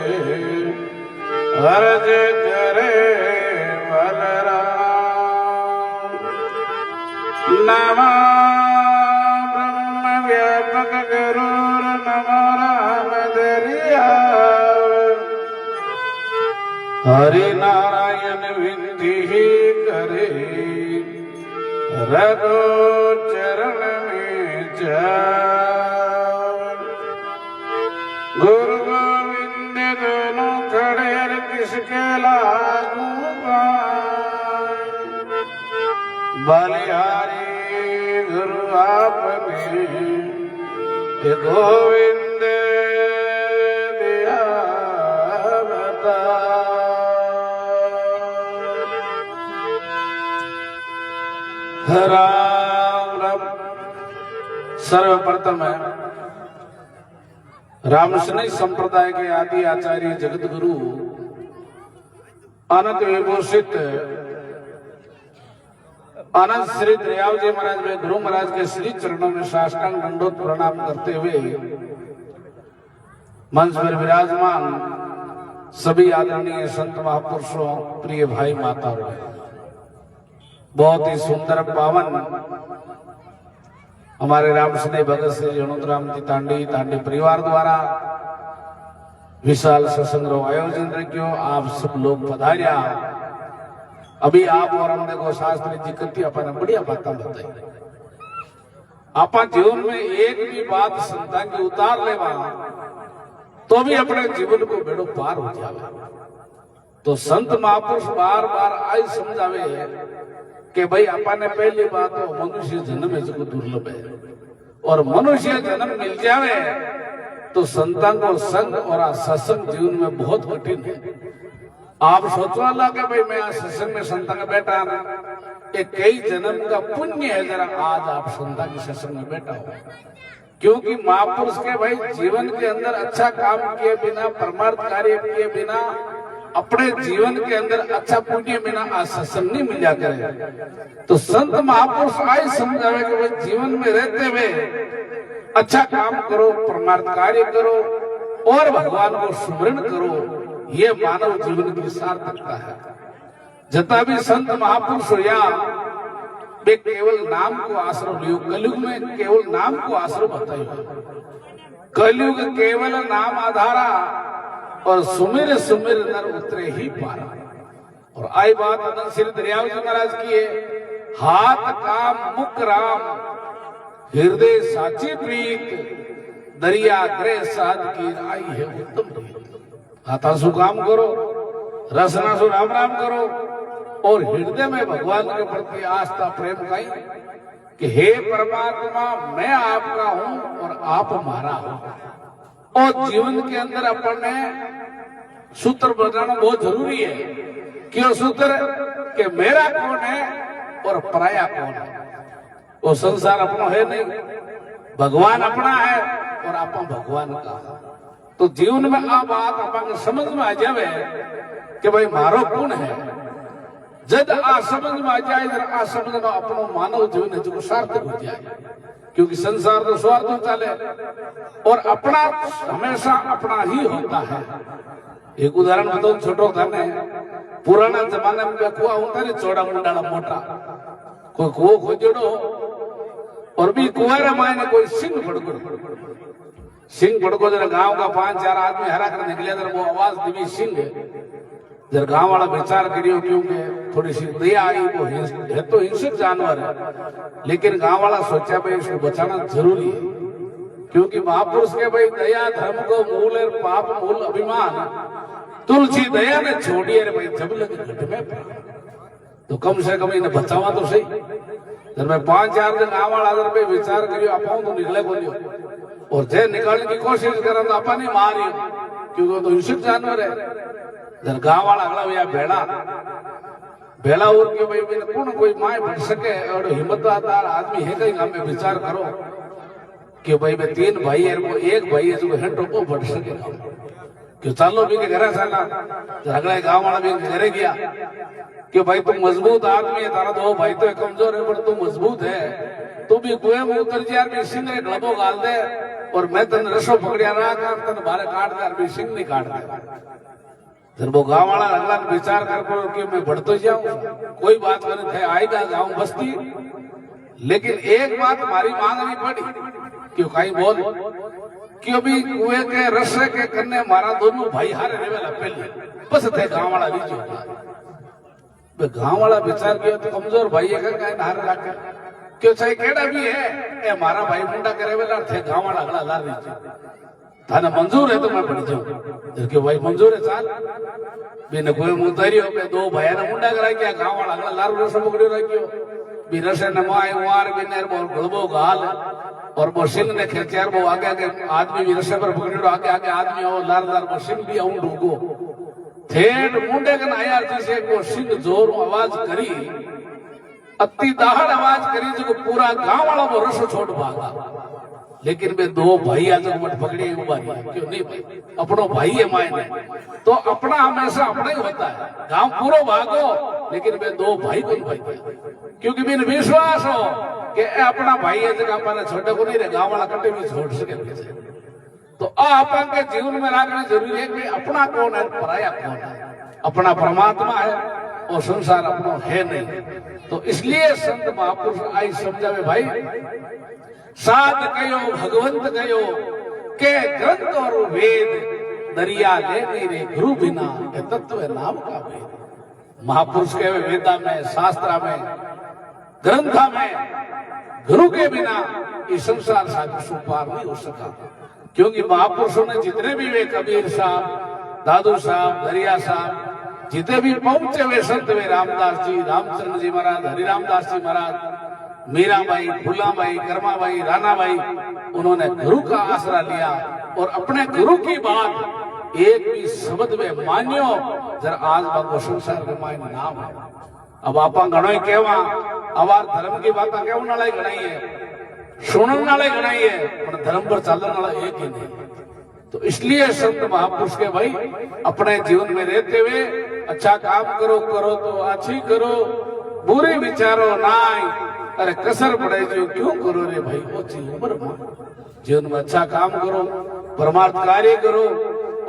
अर्ज करे बलराम नमो ब्रह्म व्यापक गुरु नमो राम दरिया हरि नारायण विधि करे रघु चरण में जाओ गुरु गोविंद दोनों खड़े किसके लागू पाए बलिहारी गुरु आपने ये गोविंद दिया बता राम राम सर्वप्रथम है रामशनि संप्रदाय के आदि आचार्य जगत गुरु अनंत विभूषित अनंत श्री दयाल जी महाराज में गुरु महाराज के श्री चरणों में साष्टांग दंडोत प्रणाम करते हुए मंच पर विराजमान सभी आदरणीय संत महापुरुषों प्रिय भाई माताओं बहुत ही सुंदर पावन हमारे रामशनि भगत श्री अनुतराम जी तांडी परिवार द्वारा विशाल सत्संग आयोजन रखियो आप सब लोग पधारिया अभी आप और हम देखो शास्त्री जी करती अपन बढ़िया बातें बताई आप जीवन में एक भी बात संता की उतार लेवा तो भी अपने जीवन को बेड़ो पार हो जावे तो संत महापुरुष बार बार आई समझावे कि भाई अपन ने पहली बात तो मनुष्य जन्म है जो दुर्लभ है और मनुष्य जन्म मिल जावे तो संतान को संग और सत्संग जीवन में बहुत कठिन है। आप सोचो ला कि भाई मैं आज सत्संग में संता का बैठा ना, ये कई जन्म का पुण्य है जरा आज आप संता के सत्संग में बैठा हो। क्योंकि महापुरुष के भाई जीवन के अंदर अच्छा काम किए बिना, परमार्थ कार्य किए बिना, अपने जीवन के अंदर अच्छा पुण्य बिना आज सत्संग नहीं मिल जाता है। तो संत महापुरुष आज समझावे कि भाई जीवन में रहते हुए अच्छा काम करो, परमार्थ कार्य करो और भगवान को स्मरण करो, ये मानव जीवन की सार्थकता है। जता भी संत महापुरुष हो या वे केवल नाम को आश्रय लियो। कलयुग में केवल नाम को आश्रय बताइए। कलयुग केवल नाम आधारा और सुमिर सुमिर नर उतरे ही पारा। और आई बात अनंत श्री दरियाव जी महाराज की है, हाथ काम मुख राम हृदय साची प्रीत दरिया ग्रह साध की आई है उत्तम रीत। हाथासु काम करो, रसनासु राम राम करो और हृदय में भगवान के प्रति आस्था प्रेम कहीं कि हे परमात्मा मैं आपका हूं और आप हमारा हो। और जीवन के अंदर अपन ने सूत्र बनाना बहुत जरूरी है। क्यों सूत्र? कि मेरा कौन है और पराया कौन है। वो संसार अपना है नहीं, भगवान अपना है और आप भगवान का। तो जीवन में आ बात अपन समझ में आ जावे कि भाई मारो कौन है। जब आ समझ में आ जाए, जब आ समझ में अपनो मानव जीवन जो सार्थक हो जाए। क्योंकि संसार तो स्वार्थ चले और अपना हमेशा अपना ही होता है। एक उदाहरण बताऊं, छोटो था ने पुराना जमाने में कुआ होता है चौड़ा मुंडाला मोटा, कोई कुओं खोजड़ो और भी कुआरे मायने कोई सिंह पड़को जरा गांव का 5-4 आदमी हरा कर निकले जरा वो आवाज दिवी सिंह जरा गांव वाला विचार करियो क्योंकि थोड़ी सी दया आई। वो है तो हिंसक जानवर है, लेकिन गांव वाला सोचा भाई इसको बचाना जरूरी है। क्योंकि महापुरुष के भाई दया धर्म को मूल है, पाप मूल अभिमान तुलसी दया ने छोड़ी है भाई जब लगे घट में तो कम से कम इन्हें बचावा तो सही। जब मैं 5-4 दिन गांव वाला अगर भाई विचार करियो आप तो निकले बोलियो और जे निकालने की कोशिश करें तो अपन ही मारियो क्योंकि वो तो हिंसक जानवर है। जब गांव वाला अगला भैया भेड़ा और के भाई मैंने कौन कोई माए बढ़ सके और हिम्मतदार आदमी है कहीं गांव में विचार करो कि भाई मैं 3 भाई है, एक भाई है जो हेंटो को बढ़ सके क्यों चालो भी के घर साला अगला गांव वाला भी घरे गया कि भाई तुम मजबूत आदमी है, तारा 2 भाई तो कमजोर है पर तू मजबूत है, तू भी कुएं में उतर जा भी सिंह एक लबो गाल दे और मैं तन रसो पकड़िया रहा तन बारे काट दे भी सिंह नहीं काट दे। फिर वो गांव वाला अगला विचार कर कि मैं बढ़ते जाऊं, कोई बात नहीं थे आएगा गांव बस्ती, लेकिन एक बात हमारी मांगनी पड़ी क्यों कहीं बोल क्यों भी कुएं के रस्से के कन्ने मारा दोनों भाई हारे रेवेला पहले बस थे गांव वाला लीजिए। गांव वाला विचार किया तो कमजोर भाई है कहीं हारे रखे क्यों चाहे केड़ा भी है ए हमारा भाई मुंडा करे वेला थे गांव वाला अगला ला लीजिए थाने मंजूर है तो मैं बढ़ जाऊं क्यों भाई मंजूर है चाल बिना कोई मुतारियो के 2 भाई ने मुंडा करा क्या गांव वाला अगला लार रसो पकड़ियो रखियो भी रसे न माए वार बिनेर बोल गलबो गाल और वो सिंह ने खेचार वो आगे आगे आदमी भी रसे पर पकड़ियो आगे आगे आदमी और लार लार वो सिंह भी आऊं ढूंढो थेट मुंडे कन आया जैसे वो सिंह जोर आवाज करी अति दाहड़ आवाज करी जो पूरा गांव वाला वो रसो छोड़ भागा। लेकिन वे 2 भाई आज मत पकड़े उबा क्यों नहीं भाई अपनो भाई है मायने तो अपना हमेशा अपना ही होता है। गांव पूरा भागो लेकिन वे 2 भाई को भाई क्योंकि बिन विश्वास हो कि अपना भाई है जगह अपने छोटे को नहीं रहे गांव वाला कटे भी छोड़ सके। तो अपन के जीवन में रखना जरूरी है कि अपना कौन है पराया कौन है। अपना परमात्मा है और संसार अपना है नहीं। तो इसलिए संत महापुरुष आई समझावे भाई साध कयो भगवंत कयो के ग्रंथ और वेद दरिया ले रे गुरु बिना ये तत्व नाम का वेद। महापुरुष के वेदा में शास्त्रा में ग्रंथा में गुरु के बिना ये संसार सागर पार नहीं हो सका। क्योंकि महापुरुषों ने जितने भी वे कबीर साहब दादू साहब दरिया साहब जितने भी पहुंचे वे संत वे रामदास जी रामचंद्र जी महाराज हरिरामदास जी महाराज मीराबाई फूलाबाई कर्माबाई रानाबाई उन्होंने गुरु का आसरा लिया और अपने गुरु की बात एक भी शब्द में मान्यो जरा आज बाबू संसार के मायन नाम है। अब आप घणो कहवा अवार धर्म की बात कहने वाला घणाई है, सुनने वाले घणाई है, पर धर्म पर चलने वाला एक ही नहीं। तो इसलिए संत महापुरुष के भाई अपने जीवन में रहते हुए अच्छा काम करो, करो तो अच्छी करो, बुरे विचारो नाई, अरे कसर पड़े जो क्यों करो रे भाई, ओछी उम्र में जीवन में अच्छा काम करो, परमार्थ कार्य करो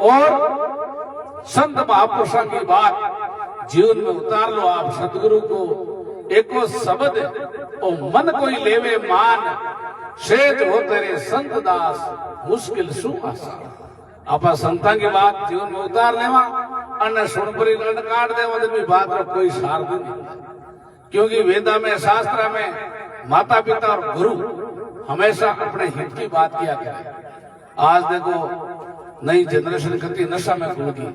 और संत महापुरुषों की बात जीवन में उतार लो। आप सतगुरु को एको शब्द और मन कोई लेवे मान, शेत हो तेरे संत दास मुश्किल सु आसान। आप संता की बात जीवन में उतार लेवा अन्य सुनपरी गण काट देवा तो भी बात रो कोई सार नहीं, क्योंकि वेदा में शास्त्र में माता पिता और गुरु हमेशा अपने हित की बात किया करें। आज देखो नई जनरेशन कितनी नशा में खुल गई,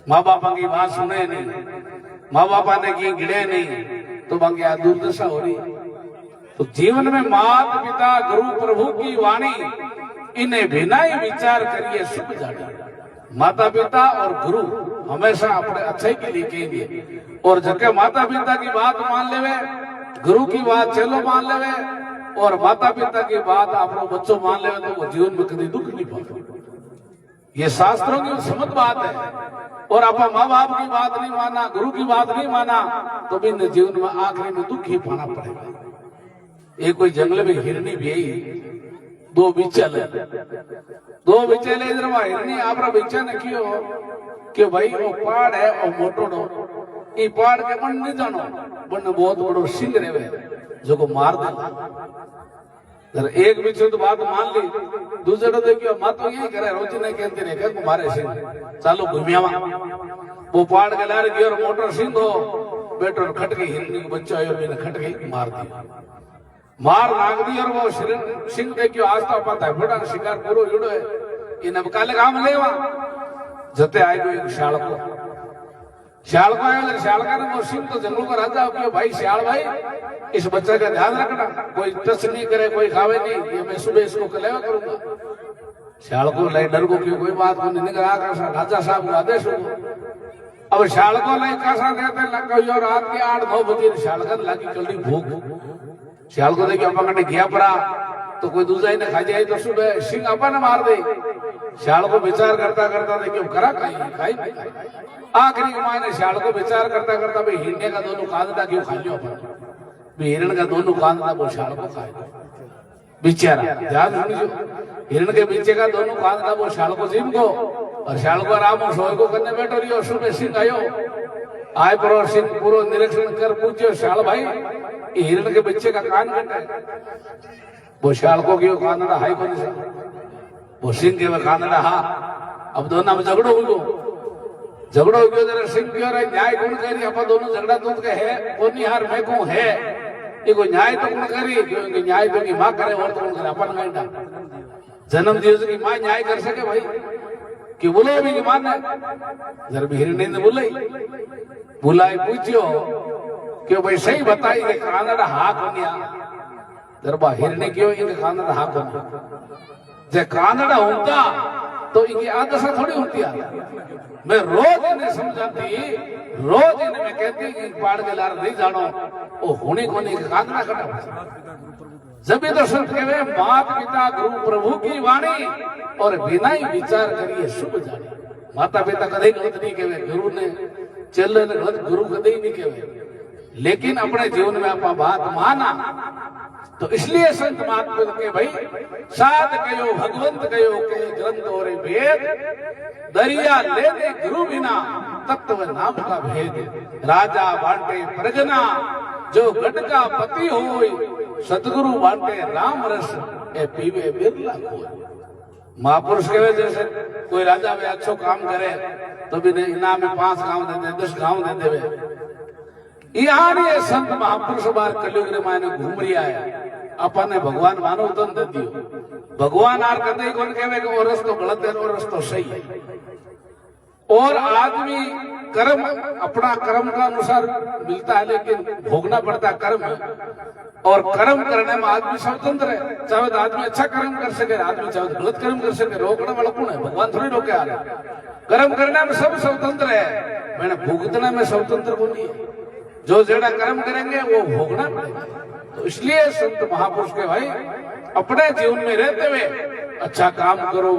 माँ बापा की बात सुने नहीं, माँ बापा ने की गिरे नहीं, तो बाकी आज दुर्दशा हो रही। तो जीवन में माता पिता गुरु प्रभु की वाणी इन्हें बिना ही विचार करिए शुभ जाने। माता पिता और गुरु हमेशा अपने अच्छे के लिए कहेंगे, और जबकि माता पिता की बात मान लेवे, गुरु की बात चलो मान लेवे, और माता पिता की बात आप लोग बच्चों मान लेवे, तो वो जीवन में कभी दुख नहीं पाते। ये शास्त्रों की समझ बात है। और आप माँ बाप की बात नहीं माना, गुरु की बात नहीं माना, तो भी जीवन में आखिरी में दुख ही पाना पड़ेगा। एक कोई जंगल में हिरनी भी दो बिचल इधर हिरनी आप बिचा ने कियो कि भाई वो पहाड़ है और मोटोड़ो, ये पहाड़ के मन नहीं जानो, बन बहुत बड़ो सिंह रेवे जो को मार दे। एक बिचो तो बात मान ली, दूसरे तो देखियो माँ तो यही करे रोज ने कहते रहे क्या मारे सिंह चालो घूमिया। वो पहाड़ के लारे गयो और मोटर सिंह हो बेटो खट गई, हिरनी को बच्चा आयो मैंने खट गई, मार दिया, मार नाग दी। और वो सिंह देखियो आज तो पता है बड़ा शिकार पूरो जुड़ो है, इन अब काले काम लेवा जते आए कोई श्याल को आयो, श्यालका ने वो सिंह तो जंगल का राजा हो गया, भाई श्याल भाई इस बच्चे का ध्यान रखना, कोई टच नहीं करे, कोई खावे नहीं, ये मैं सुबह इसको कलेवा करूंगा। श्याल को ले डर को क्यों कोई बात को नहीं करा, राजा साहब का आदेश हो। अब श्याल को ले कैसा देते लगा रात के 8-9 बजे श्याल का लगी कल भूख। श्याल को देखिए अपा कटे गया पड़ा तो कोई दूसरा ने खा जाए तो सुबह सिंह अपा ने मार दे। श्याल को विचार करता करता देखिए करा खाई आखिरी मायने श्याल को विचार करता करता भाई हिरने का दोनों कांदा क्यों खा लियो अपन, हिरण का दोनों कांदा वो श्याल को खाए बेचारा। ध्यान सुनियो, हिरण के पीछे का दोनों कांदा वो श्याल को जिम को, और श्याल को आराम सोए को करने बैठो रहियो। सुबह सिंह आयो आय पर सिंह पूरा निरीक्षण कर पूछो श्याल भाई हिरण के बच्चे का कान कटे, वो श्याल को क्यों कानड़ा हाई कौन से, वो सिंह के कानड़ा हा। अब दोनों में झगड़ो हो गयो जरा सिंह क्यों रहे न्याय कौन करी, अपन दोनों झगड़ा तो के है कोनी हार मैं को है, ये कोई न्याय तो कौन करी, क्योंकि न्याय तो की माँ करे और तो कौन करे अपन गाइडा। जन्म दिवस की माँ न्याय कर सके भाई कि बोलो भी की मान है, जरा भी हिरणी ने बुलाई पूछियो कि भाई सही बताई कि कानड़ा हा कोनिया, दरबा हिरणी क्यों इनके कानड़ा हा कोनिया, जे कानड़ा होता तो इनकी आदशा थोड़ी होती है। मैं रोज इन्हें समझाती, रोज इन्हें मैं कहती कि पहाड़ के लार नहीं जानो, ओ होने कोनी कानड़ा कटा। जब तो संत कहे माता पिता गुरु प्रभु की वाणी और बिना ही विचार करिए शुभ जाने। माता पिता कदे गलत नहीं कहे, गुरु ने चल गलत गुरु कदे नहीं कहे, लेकिन अपने जीवन में आप बात माना। तो इसलिए संत महात्मा के भाई साध कयो भगवंत कयो के ग्रंथ और वेद, दरिया लेने गुरु बिना तत्व नाम का भेद। राजा बांटे प्रजना जो गढ़ का पति होय, सतगुरु बांटे राम रस ए पीवे बिरला कोय। महापुरुष कहे जैसे कोई राजा में अच्छो काम करे तो भी इनाम में 5 गांव दे दे, 10 गांव दे देवे। ये संत महापुरुष बार कलयुग रे मायने घूम रिया है, अपन ने भगवान मानो तन दे दियो। भगवान आर कदे कौन कहे कि वो रस्तो गलत है और रस्तो सही है, और आदमी कर्म अपना कर्म का अनुसार मिलता है, लेकिन भोगना पड़ता है कर्म। और कर्म करने में आदमी स्वतंत्र है, चाहे तो आदमी अच्छा कर्म कर सके, आदमी चाहे गलत कर्म कर सके, रोकने वाला कौन है? भगवान थोड़ी रोके आ रहे। कर्म करने में सब स्वतंत्र है, मैंने भुगतने में स्वतंत्र को नहीं है। जो जेड़ा कर्म करेंगे वो भोगना पड़ेगा। तो इसलिए संत महापुरुष के भाई अपने जीवन में रहते हुए अच्छा काम करो,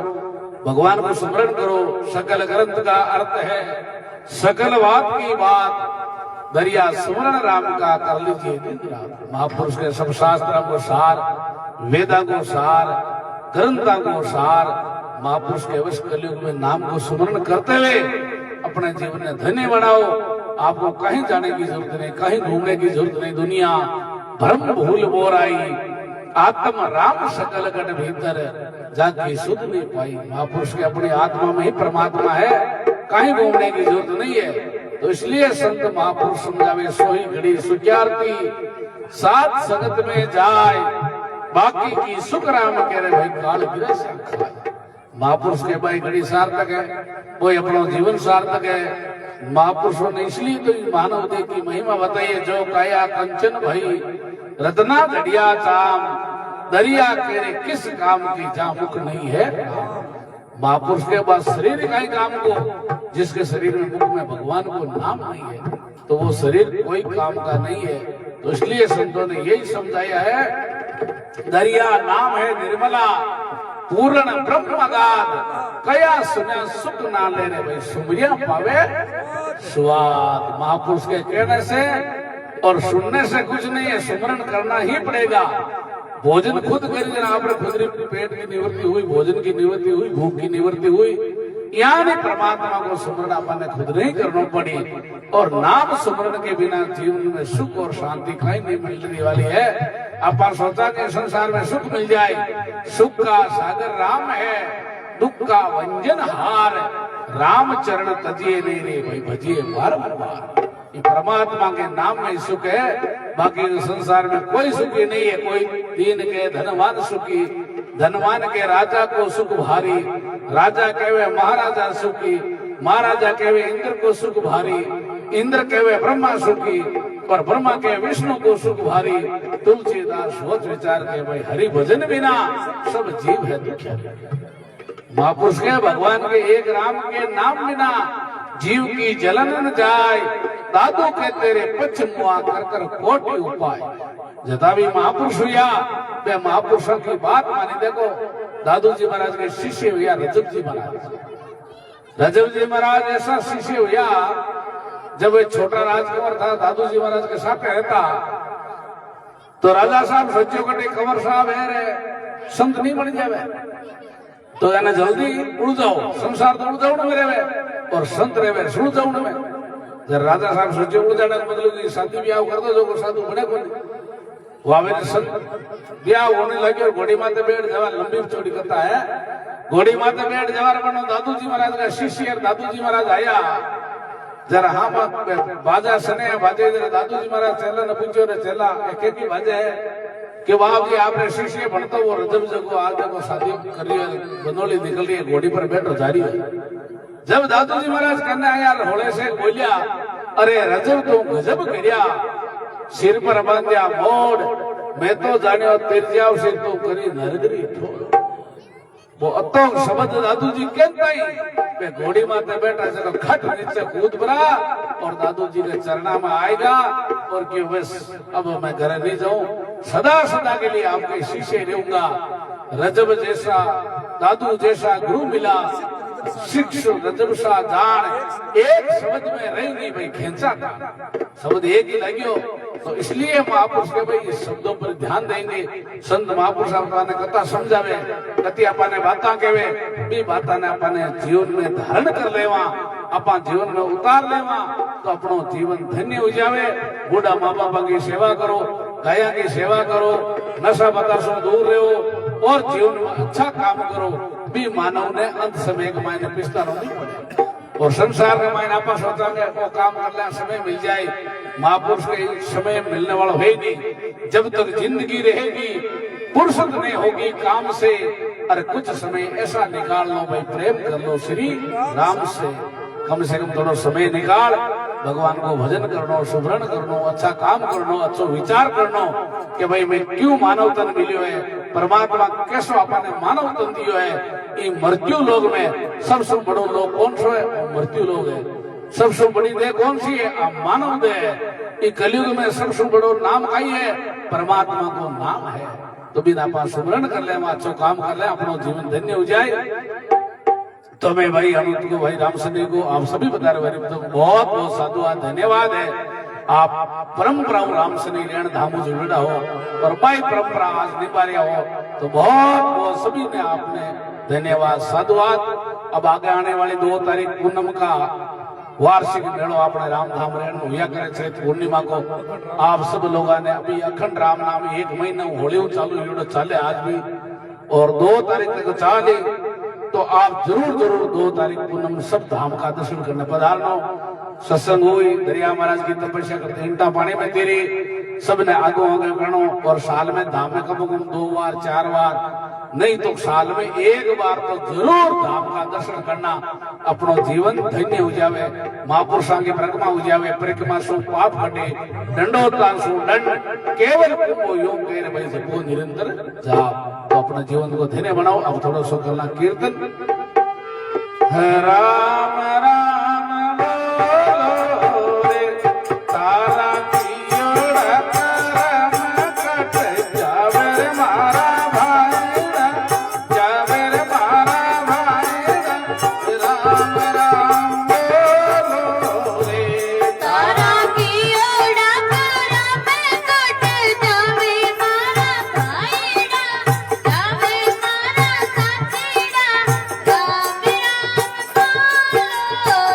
भगवान को स्मरण करो। सकल ग्रंथ का अर्थ है सकल बात की बात, दरिया सुमरण राम का कर लीजिए दिन रात। महापुरुष के सब शास्त्रों को सार, वेदा को सार, ग्रंथा को सार, महापुरुष के अवश्य कलयुग में नाम को स्मरण करते हुए अपने जीवन में धन्य बनाओ। आपको कहीं जाने की जरूरत नहीं, कहीं घूमने की जरूरत नहीं। दुनिया भ्रम भूल बोराई, आत्म राम सकल गढ़ भीतर जाके सुध नहीं पाई। महापुरुष के अपनी आत्मा में ही परमात्मा है, कहीं घूमने की जरूरत नहीं है। तो इसलिए संत महापुरुष समझावे सोई घड़ी सुख्यारती, साथ संगत में जाए, बाकी की सुख राम कह रहे भाई काल गिरे से खाए। महापुरुष के भाई घड़ी सार्थक है, कोई अपना जीवन सार्थक है। महापुरुषों ने इसलिए तो मानव देह की महिमा बताई, जो काया कंचन भई रत्ना घड़िया चाम, दरिया केरे किस काम की जहाँ मुख नहीं है। महापुरुष के पास शरीर का ही काम को, जिसके शरीर में मुख में भगवान को नाम नहीं है, तो वो शरीर कोई काम का नहीं है। तो इसलिए संतों ने यही समझाया है, दरिया नाम है निर्मला, पूर्ण ब्रह्मगाद, कया सुने सुख ना लेने भाई सुमरिया पावे स्वाद। महापुरुष के कहने से और सुनने से कुछ नहीं है, सुमरण करना ही पड़ेगा। भोजन खुद करिए, आपने खुद पेट की निवृत्ति हुई, भोजन की निवृत्ति हुई, भूख की निवृत्ति हुई। यहाँ नहीं परमात्मा को सुमरण अपन खुद नहीं करना पड़ी। और नाम सुमरण के बिना जीवन में सुख और शांति कहीं नहीं मिलने वाली है। अपन सोचा कि संसार में सुख मिल जाए, सुख का सागर राम है, दुख का वंजन हार, राम चरण तजिए नहीं रे भाई भजिए बारंबार। ये परमात्मा के नाम में सुख है, बाकी संसार में कोई सुखी नहीं है। कोई दीन के धनवान सुखी, धनवान के राजा को सुख भारी, राजा कहवे महाराजा सुखी, महाराजा कहवे इंद्र को सुख भारी, इंद्र कहवे ब्रह्मा सुखी, और ब्रह्मा के विष्णु को सुख भारी। तुलसीदास सोच विचार के भाई हरि भजन बिना सब जीव है दुखिया। महापुरुष के भगवान के एक राम के नाम बिना जीव की जलन न जाए। दादू के तेरे पछ मुआ कर कर कोटि उपाय। जता भी महापुरुष हुआ वे महापुरुषों की बात मानी। देखो दादू जी महाराज के शिष्य हुआ रजब जी महाराज। रजब जी महाराज ऐसा शिष्य हुआ, जब वे छोटा राजकुमार था दादू जी महाराज के साथ रहता, तो राजा साहब सज्जो कटे कंवर साहब है रे संत नहीं बन जावे, तो यानी जल्दी उड़ जाओ, संसार तो उड़ जाओ मेरे में, और संत रहे सुन जाओ में। जब राजा साहब सोचे उड़ जाने मतलब की शादी ब्याह कर दो, जो साधु बने को वावे संत ब्याह होने लगे और घोड़ी माथे बैठ जावा, लंबी चौड़ी कथा है। घोड़ी माथे बैठ जावा बनो दादू जी महाराज का शिष्य, दादू जी महाराज आया जरा हम बाजा सने बाजे, जरा दादू जी महाराज चेला ने पूछो रे चेला एक ही बाजे है कि बाप जी आपने शिष्य बनता वो रजब जगो आज देखो शादी करी है, बनोली निकल रही है, घोड़ी पर बैठो जा रही है। जब दादू जी महाराज कहने आया होले से बोलिया, अरे रजब तू गजब करिया, सिर पर बांध्या मोड़, मैं तो जाने तिरजाव से तू करी नरगरी ठोड़। वो अतोंग शब्द दादू जी कहता ही मैं घोड़ी माथे बैठा चलो खट नीचे कूद पड़ा और दादू जी के चरणा में आएगा और क्यों बस अब मैं घर नहीं जाऊं, सदा सदा के लिए आपके शिष्य रहूंगा। रजब जैसा दादू जैसा गुरु मिला, शिक्षु रजब सा जान, एक शब्द में रही नहीं भाई खेचा था, शब्द एक ही लगियो। तो इसलिए महापुरुष के भाई इस शब्दों पर ध्यान देंगे। संत महापुरुष अपने कथा समझावे, कति अपने बातें कहवे, भी बातें ने अपने जीवन में धारण कर लेवा, अपना जीवन में उतार लेवा, तो अपनो जीवन धन्य हो जावे। बूढ़ा माँ बापा की सेवा करो, गाया की सेवा करो, नशा बताशो दूर रहो और जीवन में अच्छा काम करो। भी मानव ने अंत समय के मायने पिस्तारो नहीं पड़े और संसार के मायने आप सोचा वो काम करने समय मिल जाए, महापुरुष के समय मिलने वाला है नहीं। जब तक जिंदगी रहेगी फुर्सत नहीं होगी काम से, अरे कुछ समय ऐसा निकाल लो भाई, प्रेम कर लो श्री राम से। कम से कम थोड़ो समय निकाल भगवान को भजन करनो, सुमरण करनो, अच्छा काम करनो, अच्छो विचार करनो कि भाई मैं क्यों मानव तन मिलियो है, परमात्मा कैसो अपने मानव तन दियो है। ये मृत्यु लोग में सबसे बड़ो लोग कौन सो है? मृत्यु लोग है। सबसे बड़ी देह कौन सी है? मानव देह है। ये कलयुग में सबसे बड़ो नाम आई है, परमात्मा को नाम है। तो बिना आप सुमरण कर ले, अच्छो काम कर ले, अपनो जीवन धन्य हो जाए। तो मैं भाई अमित को, भाई रामचंद्र को, आप सभी बता रहे तो बहुत बहुत साधुवाद, धन्यवाद है। आप परंपरा रामचंद्र लेन धामो जुड़ा हो और भाई परंपरा आज निभा रहा हो, तो बहुत बहुत सभी ने आपने धन्यवाद, साधुवाद। अब आगे आने वाली 2 तारीख पूनम का वार्षिक मेड़ो अपने रामधाम रेण हुआ करे चैत पूर्णिमा को आप सब लोगों ने अभी अखंड राम नाम 1 महीना होली चालू चाले आज भी, और 2 तारीख तक चाले। तो आप जरूर जरूर 2 तारीख पूनम सब धाम का दर्शन करने पधारना। सत्संग हुई, दरिया महाराज की तपस्या करते, इंटा पानी में तेरी सबने आगो आगे करनो। और साल में धाम में कम से कम 2 बार 4 बार नहीं तो साल में 1 बार तो जरूर धाम का दर्शन करना, अपनो जीवन धन्य हो जावे, महापुरुषों की परिक्रमा हो जावे, परिक्रमा सु पाप कटे, दंडोत्तान सु दंड, केवल कुंभो योग कह भाई सबको निरंतर जाप। तो अपने जीवन को धन्य बनाओ। अब थोड़ा सो करना कीर्तन। राम राम बोलो रे तारा कियोड़ा करम कट जावे रे मारा भाई, जावे रे मारा भाई। राम राम बोलो रे तारा कियोड़ा करम कट जावे मारा भाईड़ा, जावे मारा साथीड़ा, जावे राम बोलो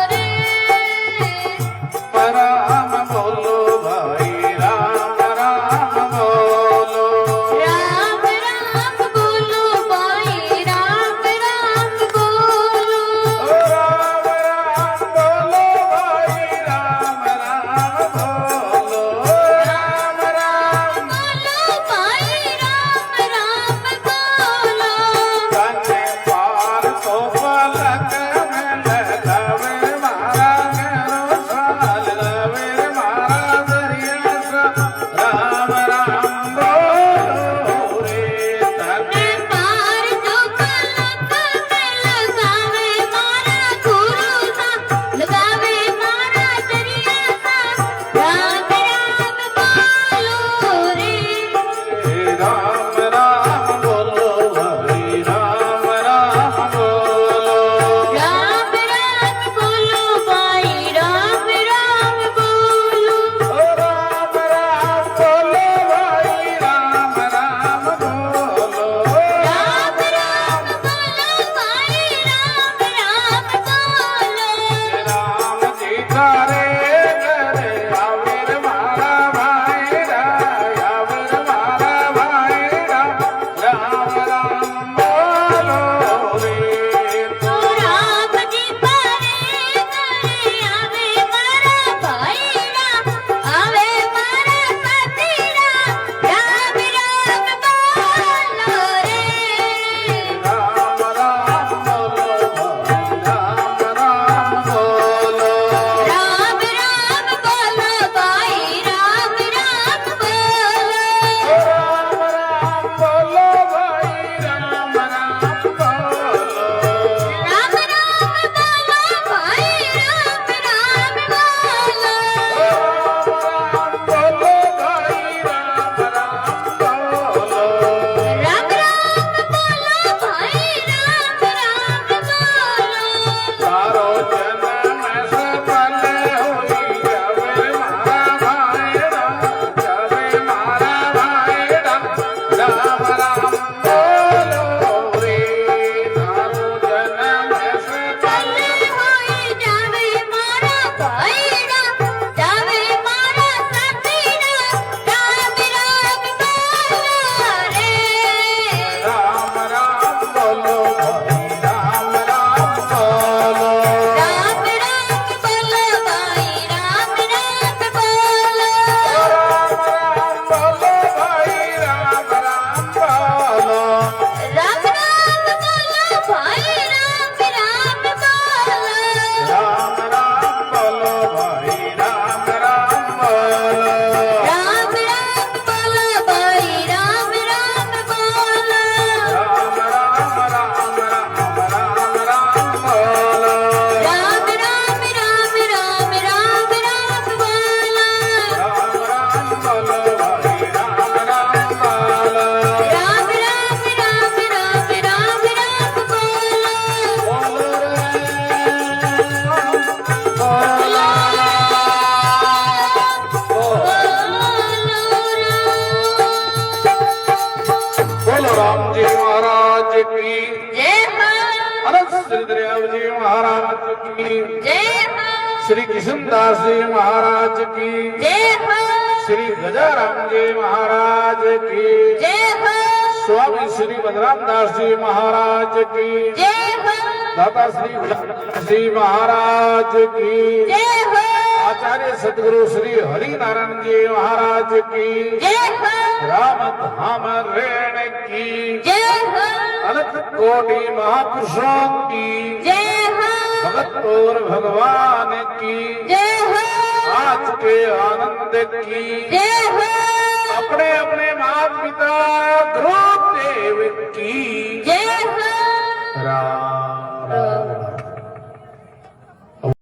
दरियाव जी महाराज की, जय हो, श्री किशनदास जी महाराज की, जय हो, श्री गजाराम जी महाराज की, जय हो, स्वामी श्री बलराम दास जी महाराज की, जय हो, दाता श्री महाराज की, जय हो, आचार्य सदगुरु श्री हरि नारायण जी महाराज की, जय हो, राम धाम रेण की, जय हो, अनंत कोटि महापुरुषों की, जय हो, भगत और भगवान की, जय हो, आज के आनंद की, जय हो, अपने अपने माता पिता ध्रुव देव की, जय हो। राम